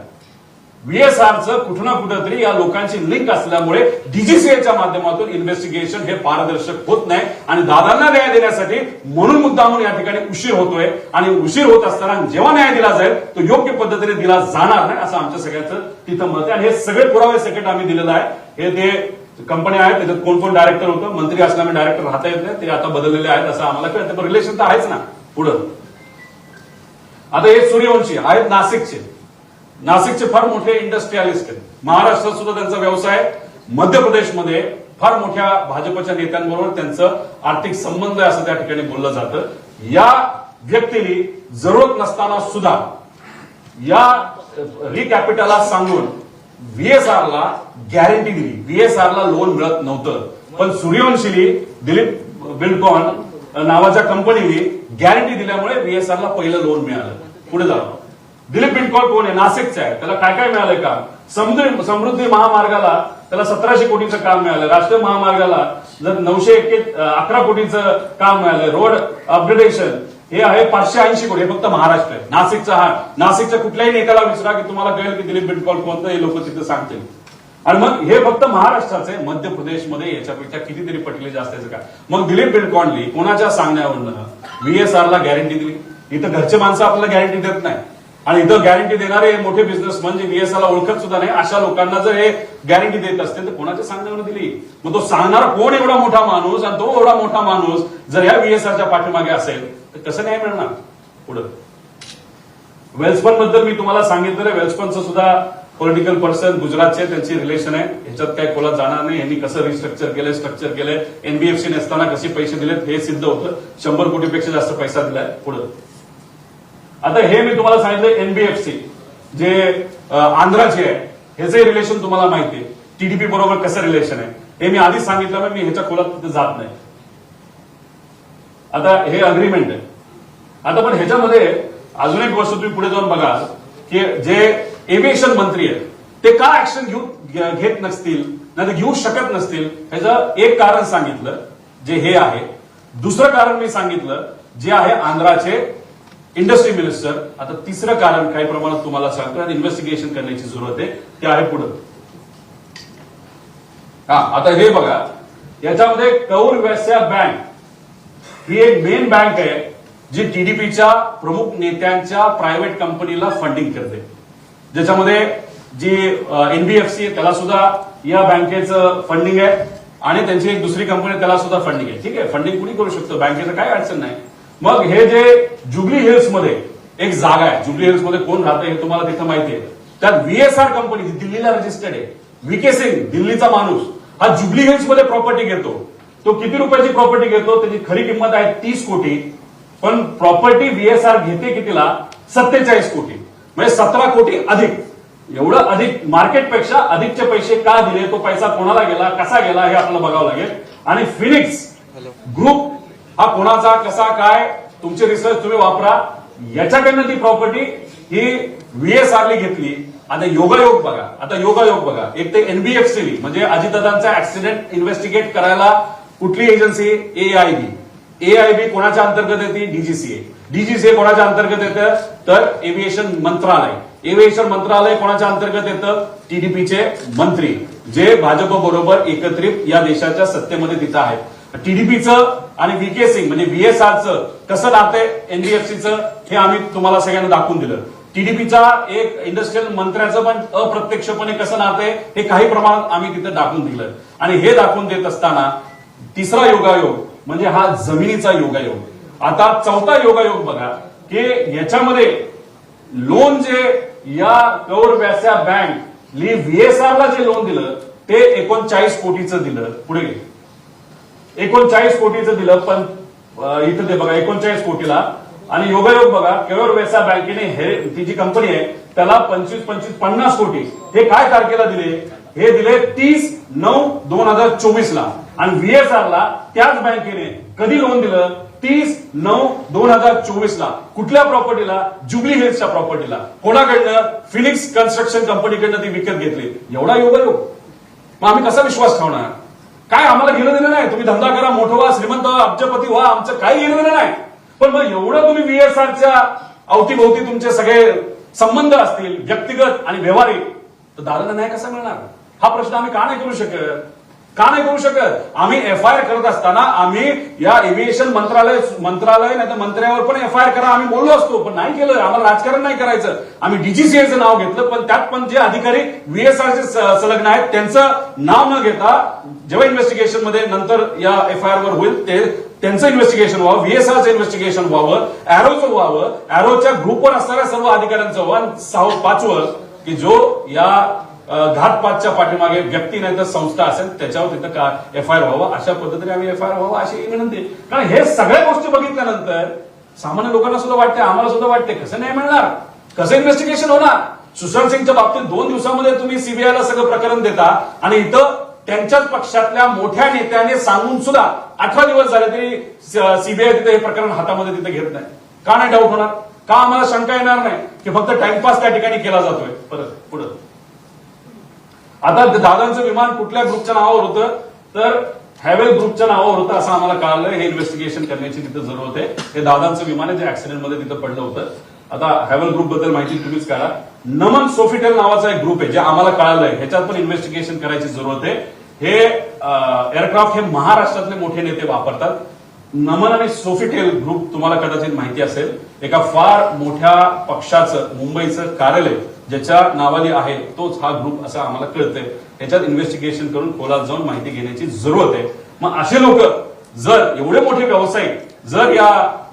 व्हीएसआरचं कुठं ना कुठं तरी या लोकांची लिंक असल्यामुळे डीजीसीएच्या माध्यमातून इन्व्हेस्टिगेशन हे पारदर्शक होत नाही आणि दादांना न्याय देण्यासाठी म्हणून मुद्दामून या ठिकाणी उशीर होतोय. आणि उशीर होत असताना जेव्हा न्याय दिला जाईल तो योग्य पद्धतीने दिला जाणार नाही असं आमच्या सगळ्यांचं तिथं मत आहे. आणि हे सगळे पुरावे सकट आम्ही दिलेलं आहे. हे ते कंपन्या आहेत, त्याच्यात कोण कोण डायरेक्टर होतं, मंत्री असल्यामुळे डायरेक्टर राहता येत नाही, ते आता बदललेले आहेत असं आम्हाला कळतं. पण रिलेशन तर आहेच ना पुढं. आता हे सूर्यवंशी आहेत नाशिकचे फार मोठे इंडस्ट्रियलिस्ट आहेत. महाराष्ट्रात सुद्धा त्यांचा व्यवसाय, मध्य प्रदेशमध्ये फार मोठ्या भाजपच्या नेत्यांबरोबर त्यांचं आर्थिक संबंध आहे असं त्या ठिकाणी बोललं जातं. या व्यक्तीने जरूरत नसताना सुद्धा या रिकॅपिटलला सांगून व्हीएसआरला गॅरंटी दिली. VSRला लोन मिळत नव्हतं, पण सूर्यवंशीली दिलीप बिल्डकॉन नावाच्या कंपनीने गॅरंटी दिल्यामुळे VSRला पहिलं लोन मिळालं. पुढे जाऊ. दिलीप बिल्डकॉन कोण आहे? नाशिकचा आहे. त्याला काय काय मिळालंय काम? समृद्धी महामार्गाला त्याला 1700 कोटीचं काम मिळालं. राष्ट्रीय महामार्गाला जर 911 कोटीचं काम मिळालं. रोड अपग्रेडेशन हे आहे 580 कोटी. हे फक्त महाराष्ट्र आहे. नाशिकच्या कुठल्याही नेत्याला विचारा की तुम्हाला कळेल की दिलीप बिल्डकॉन कोणतं, हे लोक तिथे सांगतील. आणि मग हे फक्त महाराष्ट्राचे. मध्य प्रदेशमध्ये याच्यापेक्षा कितीतरी पटीने जास्त आहे का? मग दिलीप बिल्डकॉननी कोणाच्या सांगण्यावरनं VSRला गॅरंटी दिली? इथं घरचे माणसं आपल्याला गॅरंटी देत नाही, आणि इथं गॅरंटी देणारे मोठे बिझनेस म्हणजे VSRला ओळखत सुद्धा नाही अशा लोकांना जर हे गॅरंटी देत असतील तर कोणाच्या सांगण्यावर दिली? मग तो सांगणारा कोण एवढा मोठा माणूस, आणि तो एवढा मोठा माणूस जर या VSRच्या पाठीमागे असेल तर कसं नाही मिळणार? पुढे वेल्सपन बद्दल मी तुम्हाला सांगितलं. वेल्सपनचं सुद्धा पॉलिटिकल पर्सन गुजरातचे, त्यांची रिलेशन आहे. ह्याच्यात काही खोलात जाणार नाही. यांनी कसं रिस्ट्रक्चर केलंय, स्ट्रक्चर केलंय, NBFC नसताना कसे पैसे दिलेत हे सिद्ध होतं. 100 कोटीपेक्षा जास्त पैसा दिलाय. पुढे आता हे मी तुम्हाला सांगितलं NBFC जे आंध्राचे आहे ह्याचे रिलेशन तुम्हाला माहिती आहे. TDP बरोबर कसं रिलेशन आहे हे मी आधीच सांगितलं. मी ह्याच्या खोलात तिथे जात नाही. आता हे अग्रीमेंट आहे. आता पण ह्याच्यामध्ये अजून एक गोष्ट तुम्ही पुढे जाऊन बघा की जे एव्हिएशन मंत्री आहेत ते का ऍक्शन घेत नसतील, नाही घेऊ शकत नसतील, ह्याचं एक कारण सांगितलं जे हे आहे. दुसरं कारण मी सांगितलं जे आहे आंध्राचे इंडस्ट्री मिनिस्टर. आता तिसरं कारण काही प्रमाणात तुम्हाला सांगतो, इन्व्हेस्टिगेशन करण्याची जरूरत आहे, ते आहे पुढे. आता हे बघा, याच्यामध्ये कौर वैश्य बँक ही एक मेन बँक आहे जी TDPच्या प्रमुख नेत्यांच्या प्रायव्हेट कंपनीला फंडिंग करते. ज्याच्यामध्ये जी NBFC त्याला सुद्धा या बँकेचं फंडिंग आहे, आणि त्यांची एक दुसरी कंपनी त्याला सुद्धा फंडिंग आहे. ठीक आहे, फंडिंग कुणी करू शकतो, बँकेचं काही अडचण नाही. मग हे जे जुबली हिल्स मध्ये एक जागा आहे, जुबली हिल्स मध्ये कोण राहतं हे तुम्हाला तिथं माहिती आहे. त्यात VSR कंपनी दिल्लीला रजिस्टर्ड आहे. VK सिंग दिल्लीचा माणूस हा जुबली हिल्स मध्ये प्रॉपर्टी घेतो. तो किती रुपयाची प्रॉपर्टी घेतो? त्याची खरी किंमत आहे 30 कोटी, पण प्रॉपर्टी VSR घेते कितीला? 47 कोटी, म्हणजे 17 कोटी अधिक. एवढं अधिक मार्केटपेक्षा अधिकचे पैसे का दिले, तो पैसा कोणाला गेला, कसा गेला हे आपल्याला बघावं लागेल. आणि फिनिक्स ग्रुप हा कोणाचा, कसा, काय, तुमचे रिसर्च तुम्ही वापरा. याच्याकडनं ती प्रॉपर्टी ही VSRली घेतली. आता योगायोग बघा. आता योगायोग बघा, एक ते NBFCली म्हणजे अजितदादांचा ऍक्सिडेंट इन्व्हेस्टिगेट करायला कुठली एजन्सी? AIB कोणाच्या अंतर्गत येते? DGCA कोणाच्या अंतर्गत येतं? तर एव्हिएशन मंत्रालय. एव्हिएशन मंत्रालय कोणाच्या अंतर्गत येतं? TDPचे मंत्री जे भाजप बरोबर एकत्रित या देशाच्या सत्तेमध्ये तिथं आहेत. TDPचं आणि VK सिंग म्हणजे VSRचं कसं नातं आहे NBFCचं हे आम्ही तुम्हाला सगळ्यांना दाखवून दिलं. TDPचा एक इंडस्ट्रियल मंत्र्याचं पण अप्रत्यक्षपणे कसं नातं आहे हे काही प्रमाणात आम्ही तिथं दाखवून दिलं. आणि हे दाखवून देत असताना तिसरा योगायोग म्हणजे हा जमिनीचा योगायोग. आता चौथा योगायोग बघा की याच्यामध्ये लोन जे या कौर वैश्य बँकली VSRला जे लोन दिलं ते 39 कोटीचं दिलं. पुढे 39 कोटीचं दिलं, पण इथं ते बघा 39 कोटीला. आणि योगायोग बघा, कौर वैश्य बँकेने हे ती जी कंपनी आहे त्याला 25-50 कोटी हे काय तारखेला दिले? हे दिले 30/9/2024 ला. आणि VSRला त्याच बँकेने कधी लोन दिलं? 30/9/2024 ला. कुठल्या प्रॉपर्टीला? जुबली हिल्सच्या प्रॉपर्टीला. कोणाकडनं? फिनिक्स कन्स्ट्रक्शन कंपनीकडनं ती विकत घेतली. एवढा योगायोग. मग आम्ही कसा विश्वास ठेवणार? काय आम्हाला घेणं देणं नाही. तुम्ही धंदा करा, मोठं व्हा, श्रीमंत व्हा, अब्जपती व्हा, आमचं काही घेणं देणं नाही. पण मग एवढं तुम्ही VSRच्या अवतीभोवती तुमचे सगळे संबंध असतील व्यक्तिगत आणि व्यावहारिक, तर दादांना न्याय कसा मिळणार? हा प्रश्न आम्ही का नाही करू शकत? आम्ही FIR करत असताना आम्ही या एव्हिएशन मंत्रालय नाही तर मंत्र्यावर पण FIR करा आम्ही बोललो असतो, पण नाही केलं. आम्हाला राजकारण नाही करायचं. आम्ही DGCAचं नाव घेतलं, पण त्यात पण जे अधिकारी VSRचे संलग्न आहेत त्यांचं नाव न घेता जेव्हा इन्व्हेस्टिगेशन मध्ये नंतर या FIR वर होईल ते त्यांचं इन्व्हेस्टिगेशन व्हावं, VSRचं इन्व्हेस्टिगेशन व्हावं, अॅरोचं व्हावं, अॅरोच्या ग्रुपवर असणाऱ्या सर्व अधिकाऱ्यांचं व्हावं. आणि 5वं की जो या घातपातच्या पाठीमागे व्यक्ती नाही तर संस्था असेल त्याच्यावर तिथं का FIR व्हावं, अशा पद्धतीने आम्ही FIR व्हावं अशी विनंती. कारण हे सगळ्या गोष्टी बघितल्यानंतर सामान्य लोकांना सुद्धा वाटते, आम्हाला सुद्धा वाटते कसं नाही मिळणार, कसं इन्व्हेस्टिगेशन होणार. सुशांत सिंगच्या बाबतीत 2 दिवसामध्ये तुम्ही सीबीआयला सगळं प्रकरण देता आणि इथं त्यांच्याच पक्षातल्या मोठ्या नेत्याने सांगून सुद्धा 18 दिवस झाले तरी सीबीआय तिथे हे प्रकरण हातामध्ये तिथे घेत नाही. का नाही डाऊट होणार? का आम्हाला शंका येणार नाही की फक्त टाइमपास त्या ठिकाणी केला जातोय? परत पुढे आता दादांचं विमान कुठल्या ग्रुपच्या नावावर होतं तर हॅवेल ग्रुपच्या नावावर होतं असं आम्हाला कळालं. हे इन्व्हेस्टिगेशन करण्याची तिथे जरूरत आहे. हे दादांचं विमान आहे जे ऍक्सिडेंटमध्ये तिथं पडलं होतं. आता हॅवेल ग्रुप बद्दल माहिती तुम्हीच काढा. नमन सोफिटेल नावाचा एक ग्रुप आहे जे आम्हाला कळालंय, ह्याच्यात पण इन्व्हेस्टिगेशन करायची जरूरत आहे. हे एअरक्राफ्ट हे महाराष्ट्रातले मोठे नेते वापरतात. नमन आणि सोफिटेल ग्रुप तुम्हाला कदाचित माहिती असेल, एका फार मोठ्या पक्षाचं मुंबईचं कार्यालय ज्याच्या नावाली आहे तोच हा ग्रुप असं आम्हाला कळतंय. याच्यात इन्व्हेस्टिगेशन करून खोलात जाऊन माहिती घेण्याची जरूरत आहे. मग असे लोक जर एवढे मोठे व्यावसायिक जर या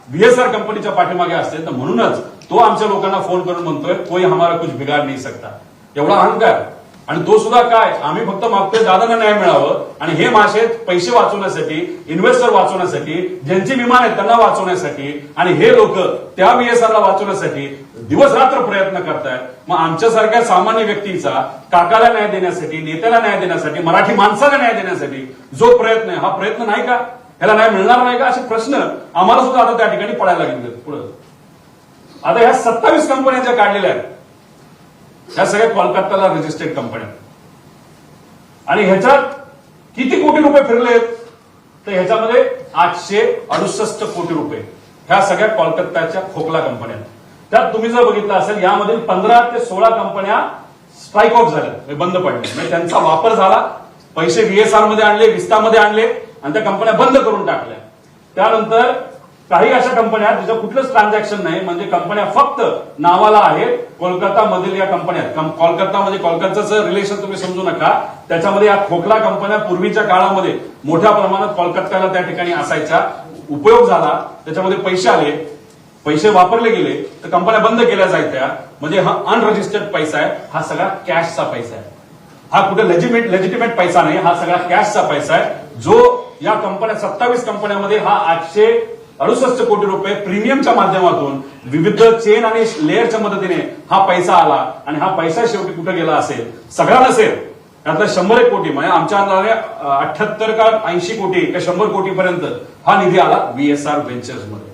बीएसआर कंपनीच्या पाठीमागे असतील तर म्हणूनच तो आमच्या लोकांना फोन करून म्हणतोय कोई हमारा कुछ बिगाड नाही सकता. एवढा अहंकार. आणि तो सुद्धा काय, आम्ही फक्त मागतोय दादांना न्याय मिळावं आणि हे मासे पैसे वाचवण्यासाठी, इन्व्हेस्टर वाचवण्यासाठी, ज्यांची विमान आहेत त्यांना वाचवण्यासाठी आणि हे लोक त्या बीएसआरला वाचवण्यासाठी दिवस रात्र प्रयत्न करतायत. मग आमच्यासारख्या सामान्य व्यक्तीचा काकाला न्याय देण्यासाठी, नेत्याला न्याय देण्यासाठी, मराठी माणसाला न्याय देण्यासाठी जो प्रयत्न आहे हा प्रयत्न नाही का? ह्याला न्याय मिळणार नाही का? असे प्रश्न आम्हाला सुद्धा आता त्या ठिकाणी पडायला लागले. पुढे आता ह्या 27 कंपन्या ज्या काढलेल्या आहेत ह्या सगळ्या कोलकाताला रजिस्टर्ड कंपन्या आणि ह्याच्यात किती कोटी रुपये फिरलेत तर ह्याच्यामध्ये 868 कोटी रुपये ह्या सगळ्या कोलकाताच्या खोकला कंपन्या. त्यात तुम्ही जर बघितलं असेल यामधील 15 ते 16 कंपन्या स्ट्राईक आउट झाल्या, बंद पडल्या. म्हणजे त्यांचा वापर झाला, पैसे व्हीएसआर मध्ये आणले, विस्तामध्ये आणले आणि त्या कंपन्या बंद करून टाकल्या. त्यानंतर काही अशा कंपन्या ज्याचं कुठलंच ट्रान्झॅक्शन नाही, म्हणजे कंपन्या फक्त नावाला आहेत. कोलकातामधील या कंपन्या, कोलकाता म्हणजे कोलकाताचं रिलेशन तुम्ही समजू नका. त्याच्यामध्ये या खोकला कंपन्या पूर्वीच्या काळामध्ये मोठ्या प्रमाणात कोलकात्याला त्या ठिकाणी असायच्या, उपयोग झाला, त्याच्यामध्ये पैसे आले, पैसे वापरले गेले तर कंपन्या बंद केल्या जायच्या. म्हणजे हा अनरजिस्टर्ड पैसा आहे, हा सगळा कॅशचा पैसा आहे. हा कुठे लेजिटिमेट पैसा नाही, हा सगळा कॅशचा पैसा आहे जो या कंपन्या 27 कंपन्यामध्ये हा 868 कोटी रुपये प्रीमियमच्या माध्यमातून विविध चेन आणि लेअरच्या मदतीने हा पैसा आला आणि हा पैसा शेवटी कुठे गेला असेल? सगळा नसेल, त्यातला 100 कोटी म्हणजे आमच्या अंदाजाने 78 का 80 कोटी का 100 कोटीपर्यंत हा निधी आला बीएसआर व्हेंचर्स मध्ये.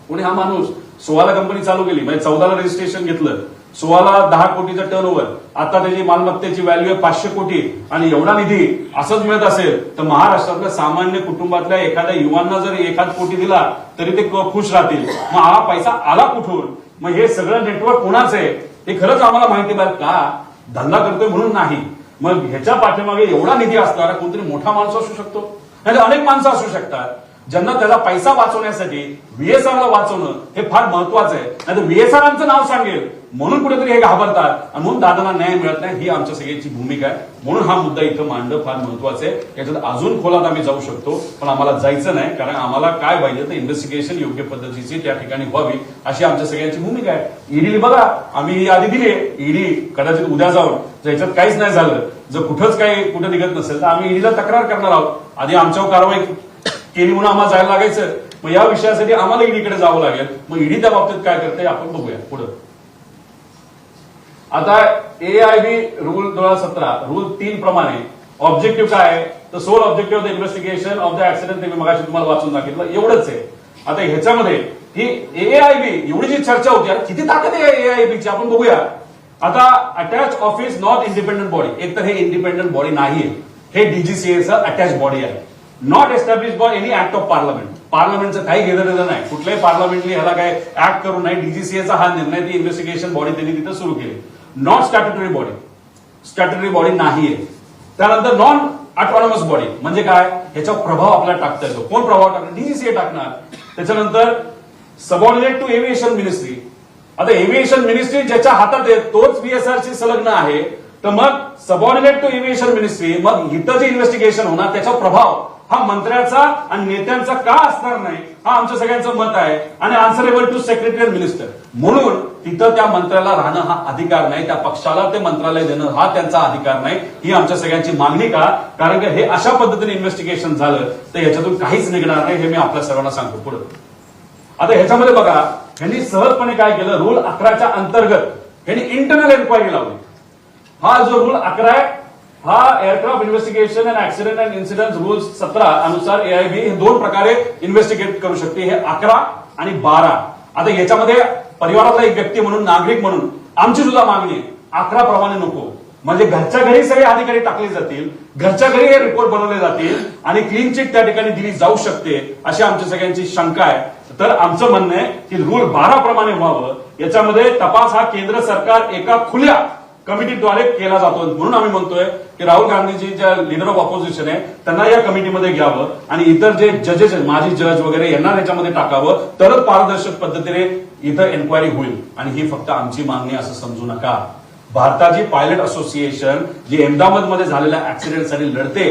पुणे हा माणूस 16ला कंपनी चालू केली, म्हणजे 14ला रजिस्ट्रेशन घेतलं, 16ला 10 कोटीचा टर्नओव्हर, आता त्याची मालमत्तेची व्हॅल्यू आहे 500 कोटी आणि एवढा निधी असंच मिळत असेल तर महाराष्ट्रातल्या सामान्य कुटुंबातल्या एखाद्या युवांना जर 1 कोटी दिला तरी ते खुश राहतील. मग हा पैसा आला कुठून? मग हे सगळं नेटवर्क कोणाचं आहे हे खरंच आम्हाला माहिती पाहिजे. का धंदा करतोय म्हणून नाही, मग ह्याच्या पाठीमागे एवढा निधी असणारा कोणतरी मोठा माणूस असू शकतो, नाही अनेक माणसं असू शकतात ज्यांना त्याचा पैसा वाचवण्यासाठी व्हीएसआरला वाचवणं हे फार महत्वाचं आहे. नाही तर व्हीएसआरांचं नाव सांगेल म्हणून कुठेतरी हे घाबरतात आणि म्हणून दादांना न्याय मिळत नाही, ही आमच्या सगळ्यांची भूमिका आहे. म्हणून हा मुद्दा इथं मांडणं फार महत्वाचं आहे. याच्यात अजून खोलात आम्ही जाऊ शकतो पण आम्हाला जायचं नाही, कारण आम्हाला काय पाहिजे तर इन्व्हेस्टिगेशन योग्य पद्धतीची त्या ठिकाणी व्हावी अशी आमच्या सगळ्यांची भूमिका आहे. ईडीला बघा आम्ही ही यादी दिली, ईडी कदाचित उद्या जाऊन जर याच्यात काहीच नाही झालं, जर कुठंच काही कुठं निघत नसेल तर आम्ही ईडीला तक्रार करणार आहोत. आधी आमच्यावर कारवाई केली म्हणून आम्हाला जायला लागायचं, मग या विषयासाठी आम्हाला ईडीकडे जावं लागेल. मग ईडी त्या बाबतीत काय करते आपण बघूया पुढे. आता एआयबी रूल 2017 रूल 3 प्रमाणे ऑब्जेक्टिव्ह काय आहे तर sole objective of the investigation of the accident ते मी मगाशी तुम्हाला वाचून दाखवलं, एवढंच आहे. आता ह्याच्यामध्ये ही एआयबी एवढी जी चर्चा होती, किती ताकद आहे एआयबीची आपण बघूया. आता attach office not independent body, एक तर हे इंडिपेंडंट बॉडी नाहीये, हे डीजीसीएचं अटॅच बॉडी आहे. Not establish by any act of parliament, पार्लमेंटचं काही घेणं देणं नाही, कुठल्याही पार्लमेंटने ह्याला काय ऍक्ट करू नये. डीजीसीएचा हा निर्णय, ती इन्व्हेस्टिगेशन बॉडी त्यांनी तिथं सुरू केली. Not statutory body, statutory body नाहीये. त्यानंतर नॉन ऑटोनॉमस बॉडी म्हणजे काय, ह्याचा प्रभाव आपल्याला टाकता येतो. कोण प्रभाव टाकणार? डीजीसीए टाकणार. त्याच्यानंतर सबऑर्डिनेट टू एव्हिएशन मिनिस्ट्री, आता एव्हिएशन मिनिस्ट्री ज्याच्या हातात आहे तोच बीएसआरशी संलग्न आहे, तर मग सबऑर्डिनेट टू एव्हिएशन मिनिस्ट्री, मग इथं जे इन्व्हेस्टिगेशन होणार त्याचा प्रभाव हा मंत्र्याचा आणि नेत्यांचा का असणार नाही, हा आमच्या सगळ्यांचं मत आहे. आणि आन्सरेबल टू सेक्रेटरी मिनिस्टर, म्हणून तिथं त्या मंत्र्याला राहणं हा अधिकार नाही, त्या पक्षाला ते मंत्रालय देणं हा त्यांचा अधिकार नाही, ही आमच्या सगळ्यांची मागणी. का? कारण की हे अशा पद्धतीने इन्व्हेस्टिगेशन झालं तर याच्यातून काहीच निघणार नाही, हे मी आपल्या सर्वांना सांगतो. पुढे आता ह्याच्यामध्ये बघा, यांनी सहजपणे काय केलं, रूल 11च्या अंतर्गत ह्यांनी इंटरनल एन्क्वायरी लावली. हा जो रूल 11 आहे हा aircraft investigation and accident and incident rule 17 अनुसार एआयबी हे 2 प्रकारे इन्व्हेस्टिगेट करू शकते. हे 11 आणि 12. आता याच्यामध्ये परिवारातला एक व्यक्ती म्हणून, नागरिक म्हणून आमची सुद्धा मागणी आहे 11 प्रमाणे नको. म्हणजे घरच्या घरी सगळे अधिकारी टाकले जातील, घरच्या घरी हे रिपोर्ट बनवले जातील आणि क्लीन चिट त्या ठिकाणी दिली जाऊ शकते अशी आमच्या सगळ्यांची शंका आहे. तर आमचं म्हणणं आहे की रूल 12 प्रमाणे व्हावं. याच्यामध्ये तपास हा केंद्र सरकार एका खुल्या कमिटीद्वारे केला जातो. म्हणून आम्ही म्हणतोय की राहुल गांधीजी ज्या लीडर ऑफ ऑपोजिशन आहे त्यांना या कमिटीमध्ये घ्यावं आणि इतर जे जजेस आहेत, माजी जज वगैरे यांना याच्यामध्ये टाकावं, तरच पारदर्शक पद्धतीने इथं एन्क्वायरी होईल. आणि ही फक्त आमची मागणी असं समजू नका. भारताची पायलट असोसिएशन जी अहमदाबादमध्ये झालेल्या ऍक्सिडेंटसाठी लढते,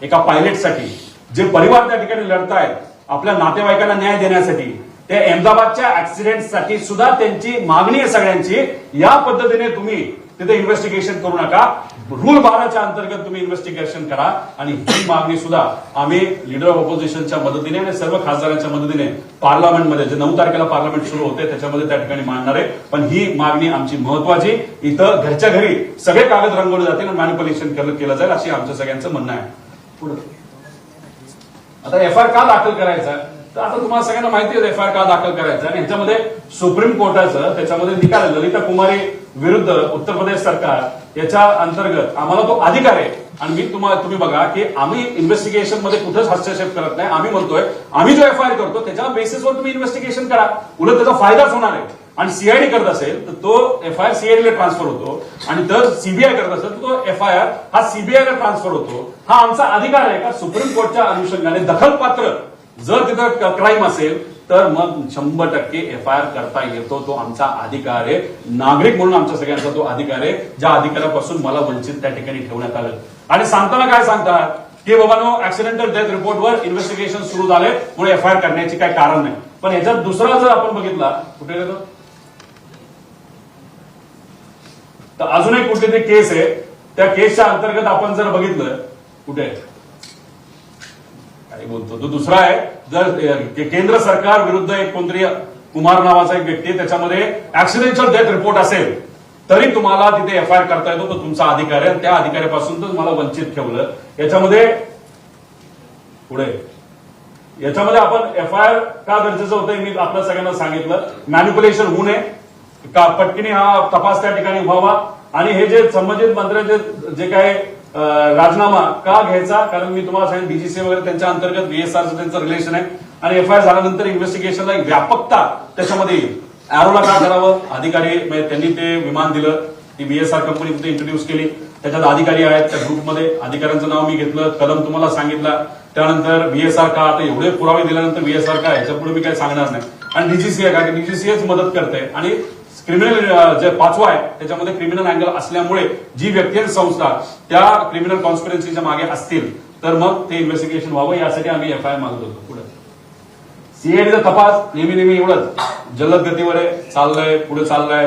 एका पायलटसाठी जे परिवार त्या ठिकाणी लढतायत आपल्या नातेवाईकांना न्याय देण्यासाठी, ते अहमदाबादच्या ऍक्सिडेंटसाठी सुद्धा त्यांची मागणी आहे सगळ्यांची. या पद्धतीने तुम्ही तिथे इन्व्हेस्टिगेशन करू नका. रूल 12च्या अंतर्गत तुम्ही इन्व्हेस्टिगेशन करा. आणि ही मागणी सुद्धा आम्ही लीडर ऑफ ऑपोजिशनच्या मदतीने आणि सर्व खासदारांच्या मदतीने पार्लमेंटमध्ये जे 9 तारखेला पार्लमेंट सुरू होते त्याच्यामध्ये त्या ठिकाणी मांडणार आहे. पण ही मागणी आमची महत्वाची. इथं घरच्या घरी सगळे कागद रंगवले जातील आणि मॅनिप्युलेशन केलं जाईल अशी आमचं सगळ्यांचं म्हणणं आहे. पुढे आता एफआयआर का दाखल करायचा, तर आता तुम्हाला सगळ्यांना माहिती आहे एफआयआर का दाखल करायचा. आणि ह्याच्यामध्ये सुप्रीम कोर्टाचं त्याच्यामध्ये निकाल आहे. ललिता कुमारी विरुद्ध उत्तर प्रदेश सरकार याच्या अंतर्गत आम्हाला तो अधिकार आहे. आणि तुम्ही बघा की आम्ही इन्व्हेस्टिगेशन मध्ये कुठेच हस्तक्षेप करत नाही. आम्ही म्हणतोय आम्ही जो एफआयआर करतो त्याच्या बेसिसवर तुम्ही इन्व्हेस्टिगेशन करा, उलट त्याचा फायदाच होणार आहे. आणि सीआयडी करत असेल तर तो एफआयआर सीआयडीला ट्रान्सफर होतो आणि जर सीबीआय करत असेल तर तो एफआयआर हा सीबीआयला ट्रान्सफर होतो. हा आमचा अधिकार आहे का सुप्रीम कोर्टच्या अनुषंगाने दखलपात्र जर तिथं क्राईम असेल तर मग 100% एफआयआर करता येतो. तो आमचा अधिकार आहे. नागरिक म्हणून आमच्या सगळ्यांचा तो अधिकार आहे, ज्या अधिकारापासून मला वंचित त्या ठिकाणी ठेवण्यात आलं. आणि सांगताना काय सांगतात की बाबांनो ऍक्सिडेंटल डेथ रिपोर्टवर इन्व्हेस्टिगेशन सुरू झाले म्हणून एफआयआर करण्याची काही कारण नाही. पण याच्यात दुसरा जर आपण बघितला कुठे गेलो तर अजून एक कुठली तरी केस आहे. त्या केसच्या अंतर्गत आपण जर बघितलं कुठे काय बोलतो तो दुसरा आहे. जर केंद्र सरकार विरुद्ध एक कोणतरी कुमार नावाचा एक व्यक्ती त्याच्यामध्ये ऍक्सिडेंटल डेथ रिपोर्ट असेल तरी तुम्हाला तिथे एफआयआर करता येतो. तो तुमचा अधिकार आहे. त्या अधिकाऱ्यापासून तर मला वंचित ठेवलं. याच्यामध्ये पुढे याच्यामध्ये आपण एफआयआर का गरजेचं होतं मी आपल्या सगळ्यांना सांगितलं. मॅनिप्युलेशन होऊ नये, का पटकीने हा तपास त्या ठिकाणी व्हावा. आणि हे जे संबंधित मंत्र्यांचे जे काय राजीनामा का घ्यायचा, कारण मी तुम्हाला सांगेन डीजीसी वगैरे त्यांच्या अंतर्गत व्हीएसआरचं त्यांचं रिलेशन आहे. आणि एफआयआर झाल्यानंतर इन्व्हेस्टिगेशनला एक व्यापकता त्याच्यामध्ये येईल. अॅरोला का करावं, अधिकारी त्यांनी ते विमान दिलं, ती व्हीएसआर कंपनी तिथे इंट्रोड्यूस केली, त्याच्यात अधिकारी आहेत. त्या ग्रुपमध्ये अधिकाऱ्यांचं नाव मी घेतलं, कलम तुम्हाला सांगितला. त्यानंतर व्हीएसआर का, आता एवढे पुरावे दिल्यानंतर व्हीएसआर काय याच्या पुढे मी काही सांगणार नाही. आणि डीजीसी आहे का, डीजीसीएच मदत करते. आणि क्रिमिनल जे 5वा आहे त्याच्यामध्ये क्रिमिनल अँगल असल्यामुळे जी व्यक्ती आणि संस्था त्या क्रिमिनल कॉन्स्पिरन्सीच्या मागे असतील तर मग ते इन्व्हेस्टिगेशन व्हावं यासाठी आम्ही एफआयआर मागत होतो. पुढे सीआयडीचा तपास नेहमी एवढंच जलद गतीवर आहे, चाललंय पुढे चाललाय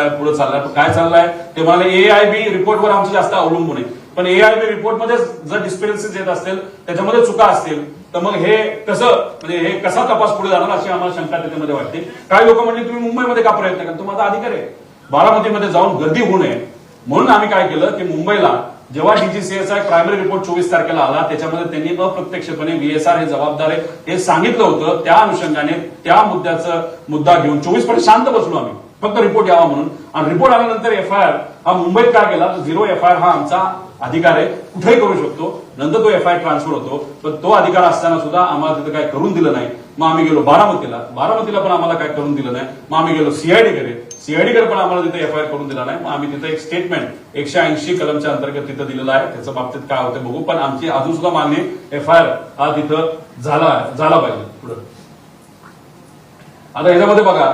पुढे चाललाय. काय चाललाय ते मला एआयबी रिपोर्टवर आमचं जास्त अवलंबून आहे. पण एआयबी रिपोर्टमध्ये जर डिस्क्रिपन्सीज येत असतील, त्याच्यामध्ये चुका असतील तर मग हे कसं, म्हणजे हे कसा तपास पुढे जाणार अशी आम्हाला शंका त्याच्यामध्ये वाटते. काही लोक म्हणले तुम्ही मुंबईमध्ये का प्रयत्न करा, तुम्हाला अधिकार आहे. बारामतीमध्ये जाऊन गर्दी होऊ नये म्हणून आम्ही काय केलं की मुंबईला जेव्हा डीजीसीएचा प्रायमरी रिपोर्ट 24 तारखेला आला त्याच्यामध्ये त्यांनी अप्रत्यक्षपणे व्हीएसआर हे जबाबदार आहे हे सांगितलं होतं. त्या अनुषंगाने त्या मुद्दा घेऊन 24 पर्यंत शांत बसलो आम्ही, फक्त रिपोर्ट यावा म्हणून. आणि रिपोर्ट आल्यानंतर एफआयआर हा मुंबईत का गेला, तर 0 एफआयआर हा आमचा अधिकार आहे, कुठेही करू शकतो. नंतर तो एफआयआर ट्रान्सफर होतो. पण तो अधिकार असताना सुद्धा आम्हाला तिथे काय करून दिलं नाही. मग आम्ही गेलो बारामतीला पण आम्हाला काय करून दिलं नाही. मग आम्ही गेलो सीआयडीकडे पण आम्हाला तिथे एफआयआर करून दिला नाही. मग आम्ही तिथे एक स्टेटमेंट 180 कलमच्या अंतर्गत तिथं दिलेलं आहे. त्याच्या बाबतीत काय होतं बघू. पण आमची अजून सुद्धा मागणी एफआयआर हा तिथं झाला पाहिजे. पुढे आता ह्याच्यामध्ये बघा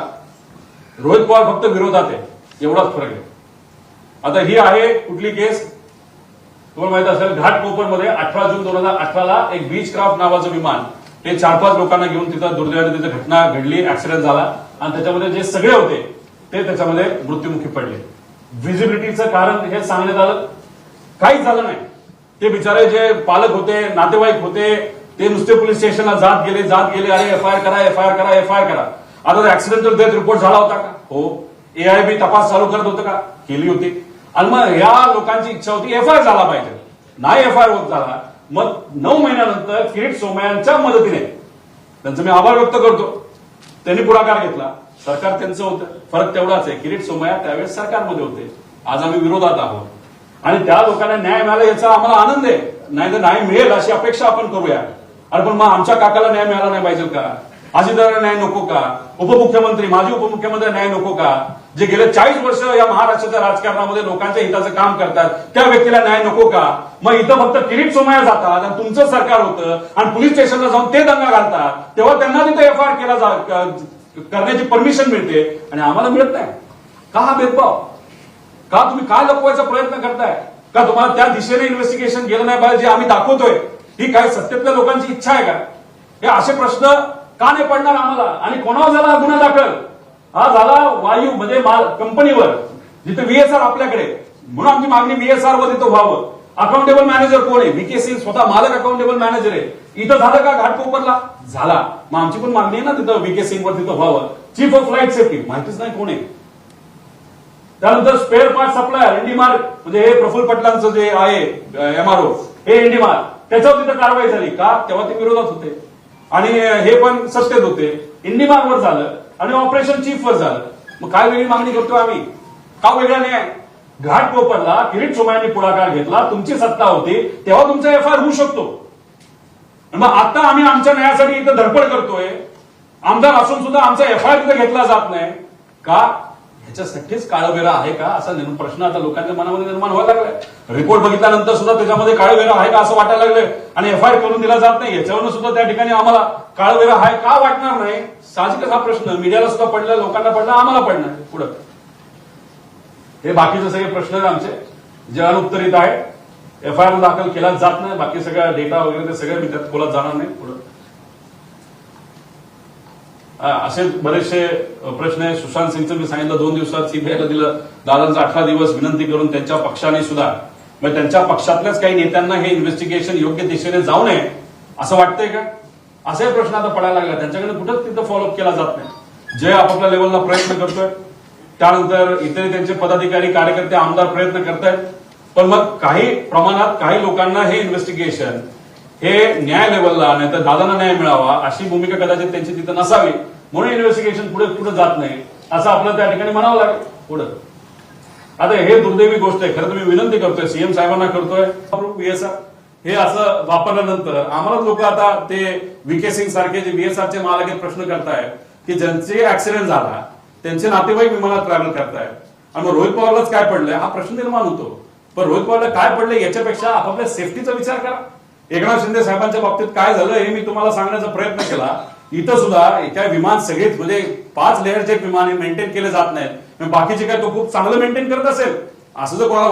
रोहित पवार फक्त विरोधात आहे, एवढाच फरक आहे. आता ही आहे कुठली केस तुम्हाला माहित असेल, घाटकोपरमध्ये 18 जून 2018 एक बीच क्राफ्ट नावाचं विमान हे 4-5 लोकांना घेऊन तिथं दुर्दैवाने तिथे घटना घडली, ऍक्सिडेंट झाला. आणि त्याच्यामध्ये जे सगळे होते ते त्याच्यामध्ये मृत्युमुखी पडले. व्हिजिबिलिटीचं कारण हे सांगण्यात आलं, काहीच झालं नाही. ते बिचारे जे पालक होते, नातेवाईक होते, ते नुसते पोलीस स्टेशनला जात गेले. अरे एफआयआर करा. आता ऍक्सिडेंटल डेथ रिपोर्ट झाला होता का? हो. AIB तपास चालू करत होतं का? केली होती. आणि मग या लोकांची इच्छा होती FIR झाला पाहिजे, नाही FIR होत झाला. मग 9 महिन्यानंतर किरीट सोमय्यांच्या मदतीने, त्यांचं मी आभार व्यक्त करतो, त्यांनी पुढाकार घेतला. सरकार त्यांचं होतं, फरक तेवढाच आहे, किरीट सोमय्या त्यावेळेस सरकारमध्ये होते, आज आम्ही विरोधात आहोत. आणि त्या लोकांना न्याय मिळाला याचा आम्हाला आनंद आहे. नाही तर न्याय मिळेल अशी अपेक्षा आपण करूया. अरे पण मग आमच्या काकाला न्याय मिळाला नाही पाहिजे का? अजितदादांना न्याय नको का? उपमुख्यमंत्री, माजी उपमुख्यमंत्री न्याय नको का? जे गेले 40 वर्ष या महाराष्ट्राच्या राजकारणामध्ये लोकांच्या हिताचं काम करतात त्या व्यक्तीला न्याय नको का? मग इथं फक्त किरीट सोमय्या जातात आणि तुमचं सरकार होतं आणि पोलीस स्टेशनला जाऊन ते दंगा घालतात, तेव्हा त्यांना तिथे FIR करण्याची परमिशन मिळते आणि आम्हाला मिळत नाही. का हा भेदभाव? का तुम्ही काय लपवायचा प्रयत्न करताय? का तुम्हाला त्या दिशेने इन्व्हेस्टिगेशन गेलं नाही पाहिजे जे आम्ही दाखवतोय? ही काय सत्तेतल्या लोकांची इच्छा आहे का? हे असे प्रश्न का नाही पडणार आम्हाला? आणि कोणावर झाला गुन्हा दाखल? हा झाला वायू म्हणजे कंपनीवर, जिथे VSR आपल्याकडे, म्हणून आमची मागणी VSR वर तिथं व्हावं. अकाउंटेबल मॅनेजर कोण आहे? VK सिंग स्वतः मालक अकाउंटेबल मॅनेजर आहे. इथं झालं का घाटकोपरला? झाला. मग आमची पण मागणी आहे ना तिथं VK सिंग वर तिथं व्हावं. चीफ ऑफ फ्लाईट सेफ्टी माहितीच नाही कोण आहे. त्यानंतर स्पेअर पार्ट सप्लायर इंडिमार्क, म्हणजे हे प्रफुल्ल पटलांचं जे आहे MRO, हे इंडिमार्क, त्याच्यावर तिथं कारवाई झाली का? तेव्हा ते विरोधात होते आणि हे पण सत्तेत होते. इंडिमार्कवर झालं आणि ऑपरेशन चीफ वर झालं. मग काय वेगळी मागणी करतो आम्ही? का वेगळा न्याय? घाटकोपरला किरीट सोमय्यांनी पुढाकार घेतला, तुमची सत्ता होती, तेव्हा तुमचा FIR होऊ शकतो. मग आता आम्ही आमच्या न्यायासाठी इथं धडपड करतोय, आमदार असून सुद्धा आमचा FIR तिथं घेतला जात नाही का? ह्याच्यासाठीच काळवेरा आहे का असा प्रश्न आता लोकांच्या मनामध्ये निर्माण व्हायला लागलाय. रिपोर्ट बघितल्यानंतर सुद्धा त्याच्यामध्ये काळवेरा आहे का असं वाटायला लागलंय आणि FIR करून दिला जात नाही. याच्यावरून सुद्धा त्या ठिकाणी आम्हाला काळवेरा आहे का वाटणार नाही? साहजिकच हा प्रश्न मीडियाला सुद्धा पडला, लोकांना पडला, आम्हाला पडणार पुढं. हे बाकीचे सगळे प्रश्न आमचे जे अनुत्तरित आहे. FIR दाखल केला जात नाही, बाकी सगळा डेटा वगैरे ते सगळं मी त्यात खोलात जाणार नाही पुढं. असे बरेचसे प्रश्न आहे. सुशांत सिंगचं मी सांगितलं 2 दिवसात CBIला दिलं, दादांचा 18 दिवस विनंती करून त्यांच्या पक्षाने सुद्धा, म्हणजे त्यांच्या पक्षातल्याच काही नेत्यांना हे इन्व्हेस्टिगेशन योग्य दिशेने जाऊ नये असं वाटतंय का? असे प्रश्न आता पडायला लागला. त्यांच्याकडे कुठंच तिथं फॉलोअप केला जात नाही. जे आपापल्या लेवलला प्रयत्न करतोय, त्यानंतर इतर त्यांचे पदाधिकारी, कार्यकर्ते, आमदार प्रयत्न करतायत. पण मग काही प्रमाणात काही लोकांना हे इन्व्हेस्टिगेशन हे न्याय लेवलला नाही तर दादांना न्याय मिळावा अशी भूमिका कदाचित त्यांची तिथं नसावी, म्हणून इन्व्हेस्टिगेशन पुढे जात नाही असं आपल्याला त्या ठिकाणी म्हणावं लागेल पुढं. आता हे दुर्दैवी गोष्ट आहे. खरं तर मी विनंती करतोय, CM साहेबांना करतोय, VSR हे असं वापरल्यानंतर आम्हाला लोक आता ते VK सिंग सारखे जे VSRचे मालक प्रश्न करतायत की ज्यांचे ऍक्सिडेंट झाला त्यांचे नातेवाईक विमानात ट्रॅव्हल करतायत आणि मग रोहित पवारलाच काय पडलंय हा प्रश्न निर्माण होतो. पण रोहित पवारला काय पडलंय याच्यापेक्षा आपापल्या सेफ्टीचा विचार करा. एकनाथ शिंदे साहेबांच्या बाबतीत काय झालं हे मी तुम्हाला सांगण्याचा प्रयत्न केला. इथं सुद्धा एका विमान सगळेच म्हणजे 5 लेअरचे विमान मेंटेन केले जात नाहीत. बाकीचे काय तो खूप चांगलं मेंटेन करत असेल असं जर कोणाला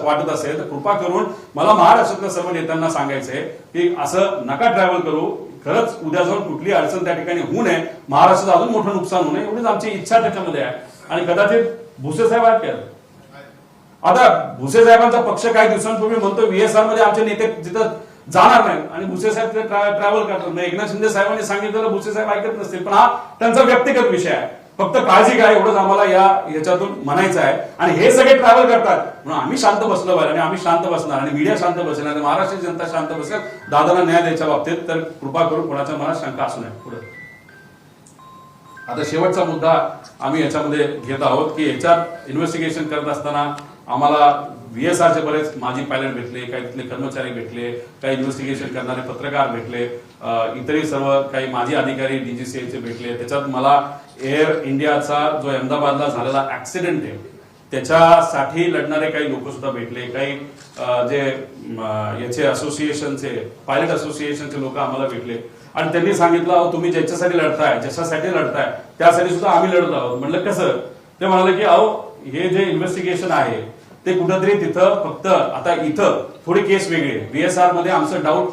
वाटत असेल तर कृपा करून मला महाराष्ट्रातल्या सर्व नेत्यांना सांगायचंय की असं नका ट्रॅव्हल करू. खरंच उद्या जाऊन कुठली अडचण त्या ठिकाणी होऊ नये, महाराष्ट्राचं अजून मोठं नुकसान होऊ नये एवढीच आमची इच्छा त्याच्यामध्ये आहे. आणि कदाचित भुसे साहेब आहेत. आता भुसे साहेबांचा पक्ष काही दिवसांपूर्वी म्हणतो VSR मध्ये आमचे नेते जिथं जाणार नाही आणि भुसे साहेब तिथे ट्रॅव्हल करतात. एकनाथ शिंदे साहेबांनी सांगितलं भुसे साहेब ऐकत नसतील, पण हा त्यांचा व्यक्तिगत विषय आहे. फक्त काळजी घ्या एवढंच आम्हाला याच्यातून म्हणायचं आहे. आणि हे सगळे ट्रॅव्हल करतात म्हणून आम्ही शांत बसलो पाहिजे आणि आम्ही शांत बसणार आणि मीडिया शांत बसेल आणि महाराष्ट्राची जनता शांत बसेल दादाला न्याय द्यायच्या बाबतीत. तर कृपा करून कोणाच्या मनात शंका असू नये. पुढे आता शेवटचा मुद्दा आम्ही याच्यामध्ये घेत आहोत की याच्यात इन्व्हेस्टिगेशन करत असताना आम्हाला VSRचे बरेच माजी पायलट भेटले, काही तिथले कर्मचारी भेटले, काही इन्व्हेस्टिगेशन करणारे पत्रकार भेटले, इतरही सर्व काही माजी अधिकारी DGCAचे भेटले. त्याच्यात मला एअर इंडियाचा जो अहमदाबादला झालेला ऍक्सिडेंट आहे त्याच्यासाठी लढणारे काही लोक सुद्धा भेटले. काही जे याचे असोसिएशनचे पायलट असोसिएशनचे लोक आम्हाला भेटले आणि त्यांनी सांगितलं तुम्ही ज्याच्यासाठी लढताय, ज्याच्यासाठी लढताय त्यासाठी सुद्धा आम्ही लढत आहोत. म्हणलं कसं? ते म्हणाले की अहो हे जे इन्व्हेस्टिगेशन आहे ते कुठंतरी तिथं फक्त आता इथं थोडी केस वेगळी आहे. VSR मध्ये आमचं डाऊट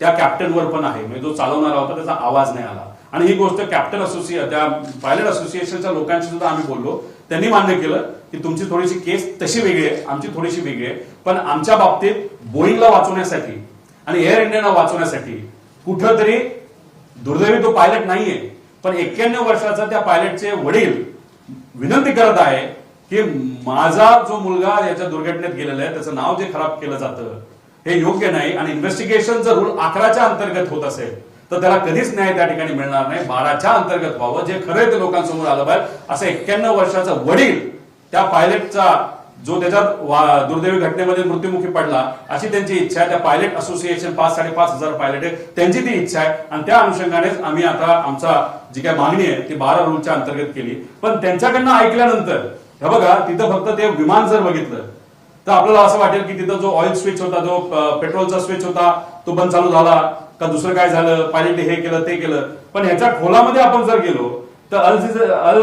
त्या कॅप्टनवर पण आहे, म्हणजे जो चालवणारा होता त्याचा आवाज नाही आला. आणि ही गोष्ट कॅप्टन त्या पायलट असोसिएशनच्या लोकांशी सुद्धा आम्ही बोललो. त्यांनी मान्य केलं की तुमची थोडीशी केस तशी वेगळी आहे, आमची थोडीशी वेगळी आहे. पण आमच्या बाबतीत बोईंगला वाचवण्यासाठी आणि एअर इंडियाला वाचवण्यासाठी कुठंतरी दुर्दैवी तो पायलट नाहीये, पण 91 वर्षाचा त्या पायलटचे वडील विनंती करत आहे की माझा जो मुलगा याच्या दुर्घटनेत गेलेला आहे त्याचं नाव जे खराब केलं जातं हे योग्य नाही आणि इन्व्हेस्टिगेशन जर रूल 11च्या अंतर्गत होत असेल तर त्याला कधीच न्याय त्या ठिकाणी मिळणार नाही, 12च्या अंतर्गत व्हावं, जे खरं ते लोकांसमोर आलं पाहिजे. असं 91 वर्षाचा वडील त्या पायलटचा जो त्याच्यात दुर्दैवी घटनेमध्ये मृत्युमुखी पडला अशी त्यांची इच्छा आहे. त्या पायलट असोसिएशन 5,500 पायलट आहे त्यांची ती इच्छा आहे आणि त्या अनुषंगानेच आम्ही आता आमचा जी काय मागणी आहे ती 12 रूलच्या अंतर्गत केली. पण त्यांच्याकडनं ऐकल्यानंतर हे बघा तिथं फक्त ते विमान जर बघितलं तर आपल्याला असं वाटेल की तिथं जो ऑइल स्विच होता, जो पेट्रोलचा स्विच होता तो बंद चालू झाला का दुसरं काय झालं, पायलट हे केलं ते केलं. पण ह्याच्या खोलामध्ये आपण जर गेलो तर अल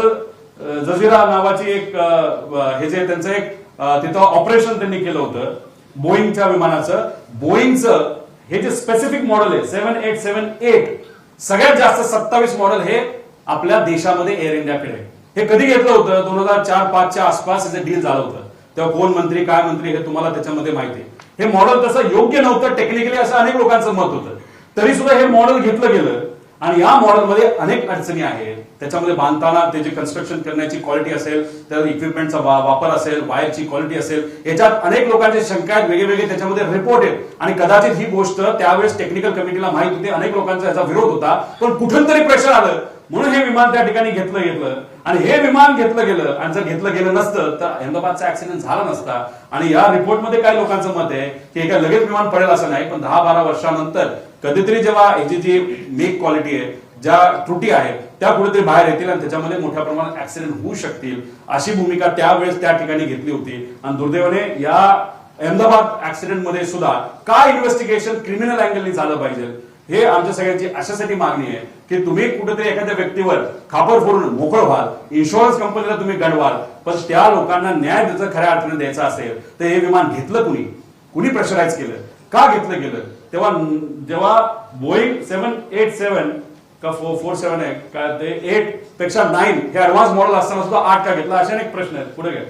जझीरा नावाची एक हे जे त्यांचं एक तिथं ऑपरेशन त्यांनी केलं होतं बोईंगच्या विमानाचं. बोईंगचं हे जे स्पेसिफिक मॉडेल आहे 7878 सगळ्यात जास्त 27 मॉडेल हे आपल्या देशामध्ये एअर इंडियाकडे. हे कधी घेतलं होतं 2004-5च्या आसपास हे डील झालं होतं. तेव्हा कोण मंत्री काय मंत्री हे तुम्हाला त्याच्यामध्ये माहिती आहे. हे मॉडेल तसं योग्य नव्हतं टेक्निकली असं अनेक लोकांचं मत होतं. तरी सुद्धा हे मॉडेल घेतलं गेलं आणि या मॉडेलमध्ये अनेक अडचणी आहेत. त्याच्यामध्ये बांधताना त्याची कन्स्ट्रक्शन करण्याची क्वालिटी असेल, त्या इक्विपमेंटचा वापर असेल, वायरची क्वालिटी असेल, याच्यात अनेक लोकांचे शंका आहेत, वेगवेगळे त्याच्यामध्ये रिपोर्ट आहेत आणि कदाचित ही गोष्ट त्यावेळेस टेक्निकल कमिटीला माहित होती, अनेक लोकांचा याचा विरोध होता. पण कुठून तरी प्रेशर आलं म्हणून हे विमान त्या ठिकाणी घेतलं गेलं आणि हे विमान घेतलं गेलं आणि जर घेतलं गेलं नसतं तर अहमदाबादचा ऍक्सिडेंट झाला नसता. आणि या रिपोर्टमध्ये काय लोकांचं मत आहे की एका लगेच विमान पडेल असं नाही, पण 10-12 वर्षानंतर कधीतरी जेव्हा याची जी मेक क्वालिटी आहे, ज्या त्रुटी आहेत त्या कुठेतरी बाहेर येतील आणि त्याच्यामध्ये मोठ्या प्रमाणात ऍक्सिडेंट होऊ शकतील अशी भूमिका त्यावेळेस त्या ठिकाणी घेतली होती. आणि दुर्दैवाने या अहमदाबाद ऍक्सिडेंट मध्ये सुद्धा काय इन्व्हेस्टिगेशन क्रिमिनल अँगलनी झालं पाहिजे हे आमच्या सगळ्यांची अशासाठी मागणी आहे की तुम्ही कुठेतरी एखाद्या व्यक्तीवर खापर फोडून मोकळ व्हाल, इन्शुरन्स कंपनीला तुम्ही गडवाल, पण त्या लोकांना न्याय त्याचा खऱ्या अर्थाने द्यायचा असेल तर हे विमान घेतलं कुणी प्रेशराईज केलं, का घेतलं गेलं. तेव्हा जेव्हा बोईंग 787 का 47 आहे का ते 8 पेक्षा 9 हे ऍडव्हान्स मॉडेल असताना सुद्धा 8 का घेतला असे अनेक प्रश्न आहेत. पुढे घ्या.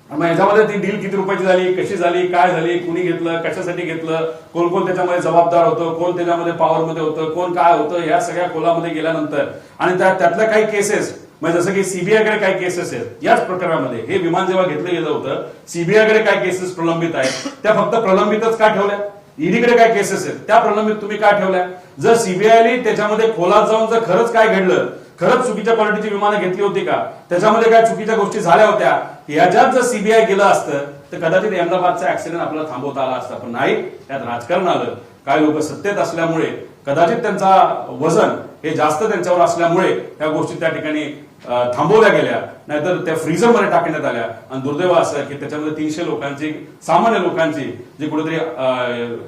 मग याच्यामध्ये ती डील किती रुपयाची झाली, कशी झाली, काय झाली, कुणी घेतलं, कशासाठी घेतलं, कोण कोण त्याच्यामध्ये जबाबदार होतं, कोण त्याच्यामध्ये पॉवरमध्ये होतं, कोण काय होतं, या सगळ्या खोलामध्ये गेल्यानंतर आणि त्यातल्या काही केसेस म्हणजे जसं की सीबीआयकडे काही केसेस आहेत याच प्रकरणामध्ये. हे विमान जेव्हा घेतलं गेलं होतं सीबीआयकडे काय केसेस प्रलंबित आहेत त्या फक्त प्रलंबितच का ठेवल्या, ईडीकडे काय केसेस आहेत त्या प्रलंबित तुम्ही काय ठेवल्या. जर सीबीआयने त्याच्यामध्ये खोलात जाऊन जर खरंच काय घडलं, खरंच चुकीच्या क्वालिटीची विमानं घेतली होती का, त्याच्यामध्ये काय चुकीच्या गोष्टी झाल्या होत्या, याच्यात जर सीबीआय गेलं असतं तर कदाचित अहमदाबादचा ऍक्सिडेंट आपल्याला थांबवता आला असता. पण नाही, त्यात राजकारण आलं. काही लोक सत्तेत असल्यामुळे कदाचित त्यांचा वजन हे जास्त त्यांच्यावर असल्यामुळे त्या गोष्टी त्या ठिकाणी थांबवल्या गेल्या, नाहीतर त्या फ्रीझर मध्ये टाकण्यात आल्या. आणि दुर्दैव असं की त्याच्यामध्ये 300 लोकांची, सामान्य लोकांची जे कुठेतरी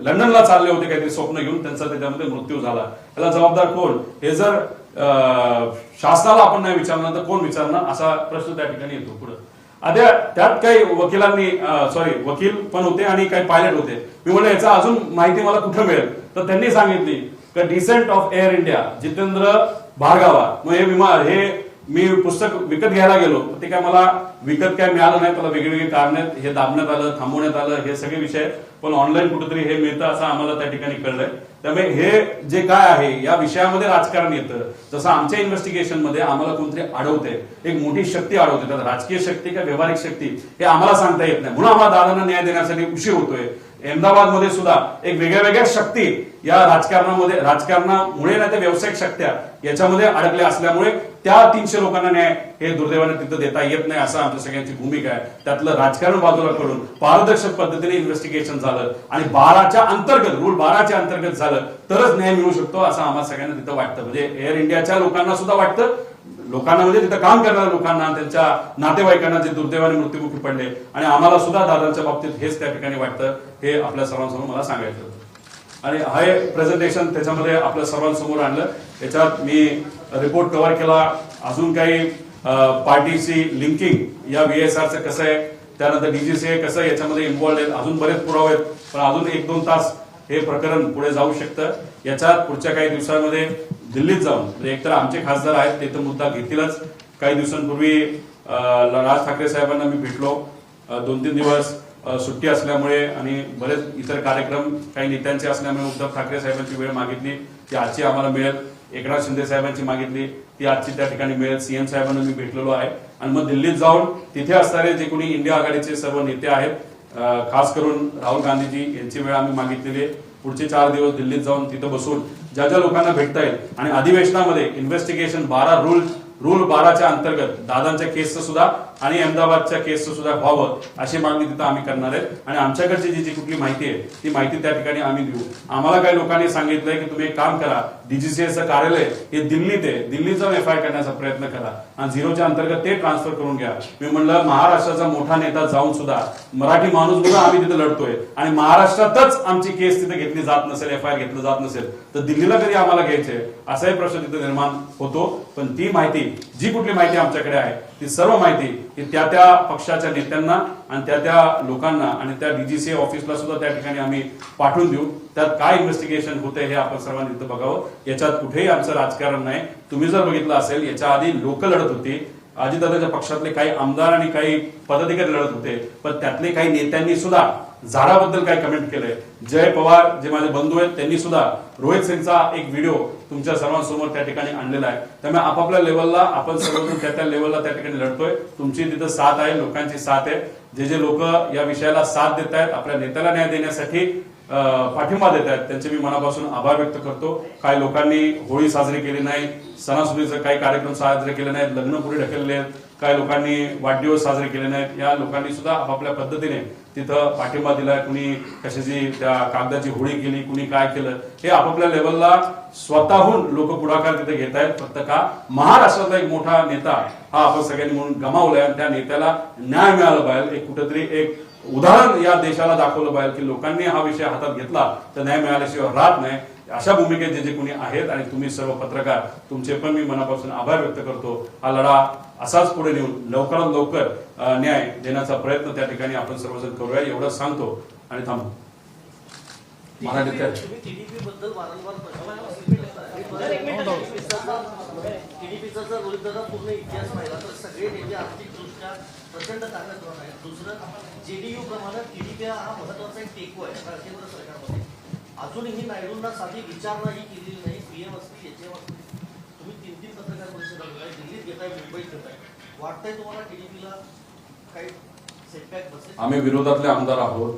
लंडनला चालले होते काहीतरी स्वप्न घेऊन, त्यांचा त्याच्यामध्ये मृत्यू झाला. त्याला जबाबदार कोण हे जर शासनाला आपण नाही विचारणार तर कोण विचारणार असा प्रश्न त्या ठिकाणी येतो. पुढे आता त्यात काही वकील पण होते आणि काही पायलट होते. मी म्हणलं याचा अजून माहिती मला कुठं मिळेल तर त्यांनी सांगितली की descent of air India Jitendra Bhargava. मग हे विमान हे मी पुस्तक विकत घ्यायला गेलो ते काय मला विकत काय मिळालं नाही, त्याला वेगवेगळे कारण हे दाबण्यात आलं, थांबवण्यात आलं, हे सगळे विषय. पण ऑनलाईन कुठेतरी हे मिळतं असं आम्हाला त्या ठिकाणी कळलंय. त्यामुळे हे जे काय आहे या विषयामध्ये राजकारण येतं. जसं आमच्या इन्व्हेस्टिगेशन मध्ये आम्हाला कोणतरी अडवते, एक मोठी शक्ती अडवते, त्यात राजकीय शक्ती का व्यावहारिक शक्ती हे आम्हाला सांगता येत नाही. म्हणून आम्हाला दादांना न्याय देण्यासाठी उशीर होतोय. अहमदाबादमध्ये सुद्धा एक वेगळ्या शक्ती या राजकारणामुळे ना त्या व्यावसायिक शक्त्या याच्यामध्ये अडकल्या असल्यामुळे त्या 300 लोकांना न्याय हे दुर्दैवाने तिथं देता येत नाही असं आमच्या सगळ्यांची भूमिका आहे. त्यातलं राजकारण बाजूला करून पारदर्शक पद्धतीने इन्व्हेस्टिगेशन झालं आणि 12च्या अंतर्गत रूल 12च्या अंतर्गत झालं तरच न्याय मिळू शकतो असं आम्हाला सगळ्यांना तिथं वाटतं. म्हणजे एअर इंडियाच्या लोकांना सुद्धा वाटतं, लोकांना म्हणजे तिथं काम करणाऱ्या लोकांना, त्यांच्या नातेवाईकांना जे दुर्दैवाने मृत्युमुखी पडले आणि आम्हाला सुद्धा दादांच्या बाबतीत हेच त्या ठिकाणी वाटतं. हे आपल्या सर्वांसमोर मला सांगायचं होतं आणि हे प्रेझेंटेशन त्याच्यामध्ये आपल्या सर्वांसमोर आणलं. याच्यात मी रिपोर्ट कव्हर केला, अजून काही पार्टीची लिंकिंग या VSRचं कसं आहे, त्यानंतर DGCA कसं याच्यामध्ये इन्व्हॉल्ड आहेत, अजून बरेच पुरावे आहेत. पण अजून 1-2 तास हे प्रकरण पुढे जाऊ शकतं. याच्यात पुढच्या काही दिवसांमध्ये दिल्लीत जाऊन म्हणजे एकतर आमचे खासदार आहेत ते तर मुद्दा घेतीलच. काही दिवसांपूर्वी राज ठाकरे साहेबांना मी भेटलो. 2-3 दिवस सुट्टी असल्यामुळे आणि बरेच इतर कार्यक्रम काही नेत्यांचे असल्यामुळे उद्धव ठाकरे साहेबांची वेळ मागितली की आजची आम्हाला मिळेल. एकनाथ शिंदे साहेबांची मागितली ती आजची त्या ठिकाणी मिळेल. सीएम साहेबांना मी भेटलेलो आहे आणि मग दिल्लीत जाऊन तिथे असणारे जे कोणी इंडिया आघाडीचे सर्व नेते आहेत, खास करून राहुल गांधीजी यांची वेळ आम्ही मागितलेली आहे. पुढचे 4 दिवस दिल्लीत जाऊन तिथं बसून ज्या ज्या लोकांना भेटता येईल आणि अधिवेशनामध्ये इन्व्हेस्टिगेशन 12 रूल 12च्या अंतर्गत दादांच्या केसचं सुद्धा आणि अहमदाबादच्या केसचं सुद्धा व्हावं अशी मागणी तिथं आम्ही करणार आहे. आणि आमच्याकडची जी कुठली माहिती आहे ती माहिती त्या ठिकाणी आम्ही देऊ. आम्हाला काही लोकांनी सांगितलंय की तुम्ही एक काम करा, डीजीसीएचं कार्यालय हे दिल्लीत आहे, दिल्लीत जाऊन एफआयआर करण्याचा प्रयत्न करा आणि 0च्या अंतर्गत ते ट्रान्सफर करून घ्या. मी म्हणलं महाराष्ट्राचा मोठा नेता जाऊन सुद्धा मराठी माणूस सुद्धा आम्ही तिथे लढतोय आणि महाराष्ट्रातच आमची केस तिथे घेतली जात नसेल, एफआयआर घेतलं जात नसेल तर दिल्लीला कधी आम्हाला घ्यायचंय असाही प्रश्न तिथे निर्माण होतो. पण ती माहिती, जी कुठली माहिती आमच्याकडे आहे ती सर्व माहिती ही त्या त्या पक्षाच्या नेत्यांना आणि त्या त्या लोकांना आणि त्या डीजीसीए ऑफिसला सुद्धा त्या ठिकाणी आम्ही पाठवून देऊ. त्यात काय इन्व्हेस्टिगेशन होते हे आपण सर्वांनी इथं बघावं. याच्यात कुठेही आमचं राजकारण नाही. तुम्ही जर बघितलं असेल याच्या आधी लोक लढत होती, अजितदादांच्या पक्षातले काही आमदार आणि काही पदाधिकारी लढत होते, पण त्यातले काही नेत्यांनी सुद्धा झाडाबद्दल काय कमेंट केलंय. जय पवार जे माझे बंधू आहेत त्यांनी सुद्धा रोहित सिंगचा एक व्हिडिओ तुमच्या सर्वांसमोर त्या ठिकाणी आणलेला आहे. त्यामुळे आपापल्या लेवलला आपण सर्वजण त्या त्या लेवलला त्या ठिकाणी लढतोय. तुमची तिथं साथ आहे, लोकांची साथ आहे. जे जे लोक या विषयाला साथ देत आहेत, आपल्या नेत्याला न्याय देण्यासाठी पाठिंबा देत आहेत, त्यांचे मी मनापासून आभार व्यक्त करतो. काही लोकांनी होळी साजरी केली नाही, सणासुदीचे काही कार्यक्रम साजरे केले नाहीत, लग्न पुढे ढकलले आहेत, काही लोकांनी वाढदिवस साजरे केले नाहीत. या लोकांनी सुद्धा आपापल्या पद्धतीने तिथं पाठिंबा दिलाय. कुणी कशाची त्या कागदाची होळी केली, कुणी काय केलं, हे आपापल्या लेवलला स्वतःहून लोक पुढाकार तिथे घेत आहेत. फक्त का महाराष्ट्रातला एक मोठा नेता हा आपण सगळ्यांनी म्हणून गमावलाय आणि त्या नेत्याला न्याय मिळाला पाहिजे. एक कुठेतरी एक उदाहरण या देशाला दाखवलं पाहिजे की लोकांनी हा विषय हातात घेतला तर न्याय मिळाल्याशिवाय राहत नाही. अशा भूमिकेत जे जे कोणी आहेत आणि तुम्ही सर्व पत्रकार, तुमचे पण मी मनापासून आभार व्यक्त करतो. हा लढा असाच पुढे नेऊन लवकरात लवकर न्याय देण्याचा प्रयत्न त्या ठिकाणी आपण सर्वजण करूया एवढं सांगतो आणि थांबतो. मराठीत काय टीडीपी बद्दल वारंवार टीडीपीचा जर रोहितदादा पूर्ण इतिहास पाहिला तर सगळे नेते आर्थिकदृष्ट्या प्रचंड ताकदवान आहेत. दुसरं, जेडीयू प्रमाणे टीडीपी हा महत्वाचा एक टेको आहे केंद्र सरकारमध्ये. अजूनही नायडूंना साधी विचारणाही केलेली नाही. पीएम असतील, एचएम असतील, तुम्ही 3 पत्रकार परिषदा घेताय, दिल्लीत घेताय, मुंबईत घेताय. वाटतंय तुम्हाला टीडीपीला काही सेटबॅक बसेल? आम्ही विरोधातले आमदार आहोत,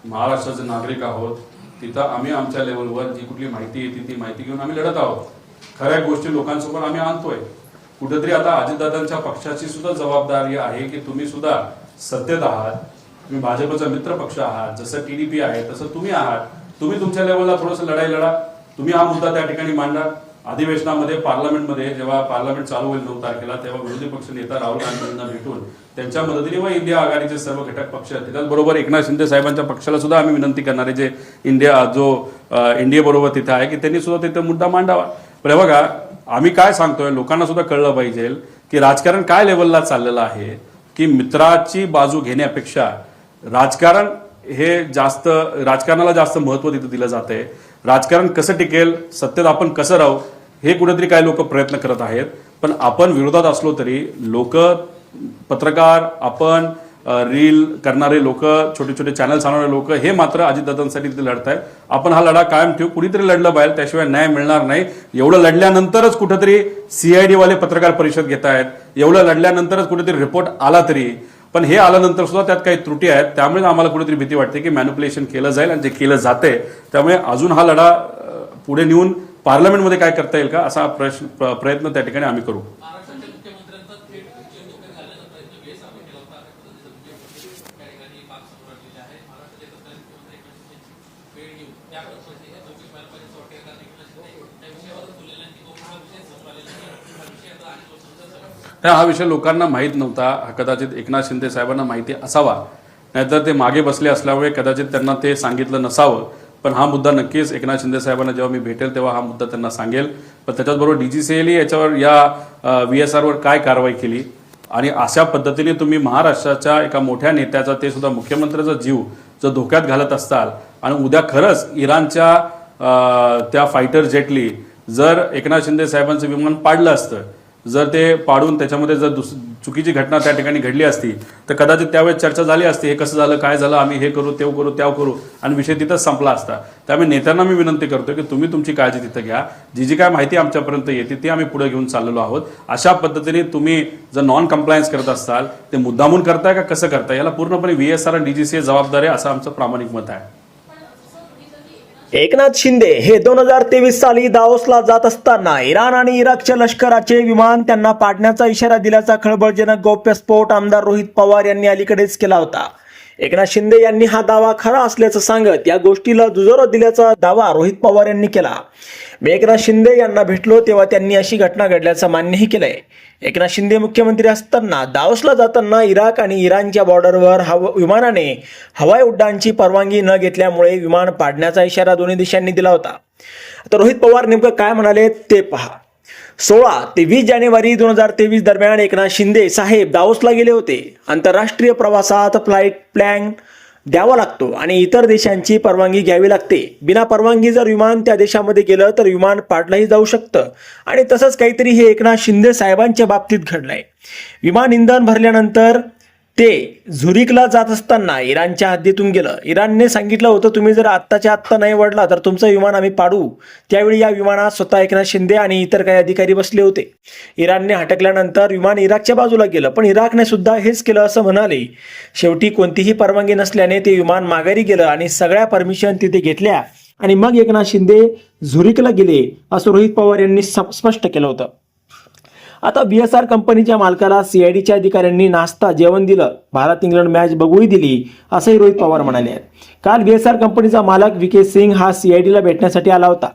महाराष्ट्राचे नागरिक आहोत. तिथं आम्ही आमच्या लेवलवर जी कुठली माहिती येते ती माहिती घेऊन आम्ही लढत आहोत. खऱ्या गोष्टी लोकांसमोर आम्ही आणतोय. कुठेतरी आता अजितदादांच्या पक्षाची सुद्धा जबाबदारी आहे की तुम्ही सुद्धा सत्तेत आहात, तुम्ही भाजपचा मित्र पक्ष आहात. जसं टीडीपी आहे तसं तुम्ही आहात. तुम्ही तुमच्या लेवलला थोडंसं लढाई लढा. तुम्ही हा मुद्दा त्या ठिकाणी मांडा. अधिवेशनामध्ये पार्लमेंटमध्ये जेव्हा पार्लमेंट चालू होईल 9 तारखेला तेव्हा विरोधी पक्ष नेता राहुल गांधींना भेटून त्यांच्या मदतीने व इंडिया आघाडीचे सर्व घटक पक्ष आहेत त्याचबरोबर एकनाथ शिंदे साहेबांच्या पक्षाला सुद्धा आम्ही विनंती करणार आहे जे इंडिया बरोबर तिथे आहे की त्यांनी सुद्धा तिथे मुद्दा मांडावा. पण बघा आम्ही काय सांगतोय लोकांना सुद्धा कळलं पाहिजे की राजकारण काय लेवलला चाललेलं आहे की मित्राची बाजू घेण्यापेक्षा राजकारण हे जास्त, राजकारणाला जास्त महत्व तिथे दिलं जाते. राजकारण कसं टिकेल, सत्तेत आपण कसं राहू हे कुठेतरी काही लोक प्रयत्न करत आहेत. पण आपण विरोधात असलो तरी लोक, पत्रकार, आपण रील करणारे लोक, छोटे छोटे चॅनल चालवणारे लोक हे मात्र अजितदादांसाठी तिथे लढत आहेत. आपण हा लढा कायम ठेवू. कुणीतरी लढलं पाहिजे, त्याशिवाय न्याय मिळणार नाही. एवढं लढल्यानंतरच कुठेतरी सीआयडी वाले पत्रकार परिषद घेत आहेत, एवढं लढल्यानंतरच कुठेतरी रिपोर्ट आला तरी, पण हे आल्यानंतर सुद्धा त्यात काही त्रुटी आहेत. त्यामुळे आम्हाला कुठेतरी भीती वाटते की मॅन्युप्युलेशन केलं जाईल आणि जे केलं जाते त्यामुळे अजून हा लढा पुढे नेऊन पार्लमेंटमध्ये काय करता येईल का असा प्रयत्न त्या ठिकाणी आम्ही करू. हा विषय लोकांना माहीत नव्हता. कदाचित एकनाथ शिंदे साहेबांना माहिती असावा, नाहीतर ते मागे बसले असल्यामुळे कदाचित त्यांना ते सांगितलं नसावं. पण हा मुद्दा नक्कीच एकनाथ शिंदे साहेबांना जेव्हा मी भेटेल तेव्हा हा मुद्दा त्यांना सांगेल. पण त्याच्याचबरोबर डीजीसीएने याच्यावर या VSRवर काय कारवाई केली आणि अशा पद्धतीने तुम्ही महाराष्ट्राच्या एका मोठ्या नेत्याचा, ते सुद्धा मुख्यमंत्र्याचा जीव जर धोक्यात घालत असताल आणि उद्या खरंच इराणच्या त्या फायटर जेटली जर एकनाथ शिंदे साहेबांचं विमान पाडलं असतं जर ते पाडून त्याच्यामध्ये जर चुकीची घटना त्या ठिकाणी घडली असती तर कदाचित त्यावेळेस चर्चा झाली असती, हे कसं झालं, काय झालं, आम्ही हे करू, ते करू, त्या करू, आणि विषय तिथंच संपला असता. त्यामुळे नेत्यांना मी विनंती करतो की तुम्ही तुमची काळजी तिथं घ्या. जी काय माहिती आमच्यापर्यंत येते ती आम्ही पुढे घेऊन चाललेलो आहोत. अशा पद्धतीने तुम्ही जर नॉन कम्प्लायन्स करत असाल ते मुद्दामून करताय का कसं करताय, याला पूर्णपणे VSR आणि DGCA जबाबदार आहे, असं आमचं प्रामाणिक मत आहे. एकनाथ शिंदे हे 2023 साली दाओसला जात असताना इराण आणि इराकच्या लष्कराचे विमान त्यांना पाडण्याचा इशारा दिल्याचा खळबळजनक गौप्यस्फोट आमदार रोहित पवार यांनी अलीकडेच केला होता. एकनाथ शिंदे यांनी हा दावा खरा असल्याचं सांगत या गोष्टीला दुजोरा दिल्याचा दावा रोहित पवार यांनी केला. मी एकनाथ शिंदे यांना भेटलो तेव्हा त्यांनी अशी घटना घडल्याचं मान्यही केलंय. एकनाथ शिंदे मुख्यमंत्री असताना दाओसला जाताना इराक आणि इराणच्या बॉर्डरवर विमानाने हवाई उड्डाणची परवानगी न घेतल्यामुळे विमान पाडण्याचा इशारा दोन्ही देशांनी दिला होता. आता रोहित पवार नेमकं काय म्हणाले ते पहा. 16 ते 20 जानेवारी 2023 दरम्यान एकनाथ शिंदे साहेब दाओसला गेले होते. आंतरराष्ट्रीय प्रवासात फ्लाईट प्लॅन द्यावा लागतो आणि इतर देशांची परवानगी घ्यावी लागते. बिना परवानगी जर विमान त्या देशामध्ये गेलं तर विमान पाडलंही जाऊ शकतं आणि तसंच काहीतरी हे एकनाथ शिंदे साहेबांच्या बाबतीत घडलंय. विमान इंधन भरल्यानंतर ते झुरिकला जात असताना इराणच्या हद्दीतून गेलं. इराणने सांगितलं होतं तुम्ही जर आत्ताच्या आत्ता नाही वळला तर तुमचं विमान आम्ही पाडू. त्यावेळी या विमानात स्वतः एकनाथ शिंदे आणि इतर काही अधिकारी बसले होते. इराणने हटकल्यानंतर विमान इराकच्या बाजूला गेलं, पण इराकने सुद्धा हेच केलं असं म्हणाले. शेवटी कोणतीही परवानगी नसल्याने ते विमान माघारी गेलं आणि सगळ्या परमिशन तिथे घेतल्या आणि मग एकनाथ शिंदे झुरिकला गेले असं रोहित पवार यांनी स्पष्ट केलं होतं. आता BSR कंपनीच्या मालकाला CIDच्या अधिकाऱ्यांनी नाश्ता जेवण दिलं, भारत इंग्लंड मॅच बघूही दिली असंही रोहित पवार म्हणाले आहेत. काल BSR कंपनीचा मालक VK सिंग हा CIDला भेटण्यासाठी आला होता.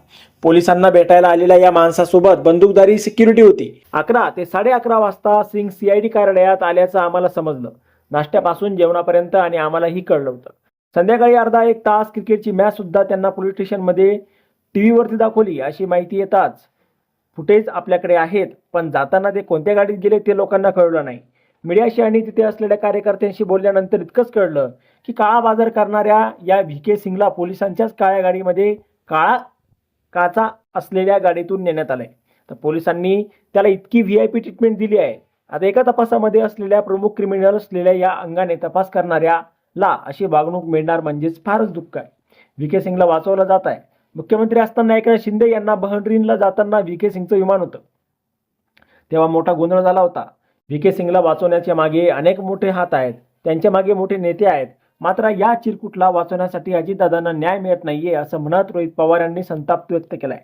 पोलिसांना भेटायला आलेल्या या माणसासोबत बंदूकधारी सिक्युरिटी होती. 11 ते 11:30 वाजता सिंग CID कार्यालयात आल्याचं आम्हाला समजलं. नाश्त्यापासून जेवणापर्यंत आणि आम्हालाही कळलं होतं. संध्याकाळी अर्धा एक तास क्रिकेटची मॅच सुद्धा त्यांना पोलीस स्टेशनमध्ये TV वरती दाखवली अशी माहिती येताच फुटेज आपल्याकडे आहेत, पण जाताना ते कोणत्या गाडीत गेले ते लोकांना कळलं नाही. मीडियाशी आणि तिथे असलेल्या कार्यकर्त्यांशी बोलल्यानंतर इतकंच कळलं की काळा बाजार करणाऱ्या या VK सिंगला पोलिसांच्याच काळ्या गाडीमध्ये काळा काचा असलेल्या गाडीतून नेण्यात आलंय. तर पोलिसांनी त्याला इतकी VIP ट्रीटमेंट दिली आहे. आता एका तपासामध्ये असलेल्या प्रमुख क्रिमिनल असलेल्या या अंगाने तपास करणाऱ्याला अशी वागणूक मिळणार म्हणजेच फारच दुःख आहे. VK सिंगला वाचवलं जात आहे. मुख्यमंत्री असताना एकनाथ शिंदे यांना बहरीनला जाताना VK सिंगचं विमान होतं, तेव्हा मोठा गोंधळ झाला होता. VK सिंगला वाचवण्याच्या मागे अनेक मोठे हात आहेत, त्यांच्या मागे मोठे नेते आहेत. मात्र या चिरकुटला वाचवण्यासाठी अजितदादांना न्याय मिळत नाहीये असं म्हणत रोहित पवार यांनी संताप व्यक्त केलाय.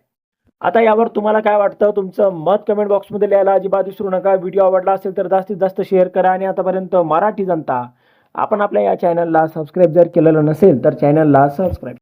आता यावर तुम्हाला काय वाटतं, तुमचं मत कमेंट बॉक्समध्ये लिहायला अजिबात विसरू नका. व्हिडिओ आवडला असेल तर जास्तीत जास्त शेअर करा आणि आतापर्यंत मराठी जनता आपण आपल्या या चॅनलला सबस्क्राईब जर केलेलं नसेल तर चॅनलला सबस्क्राईब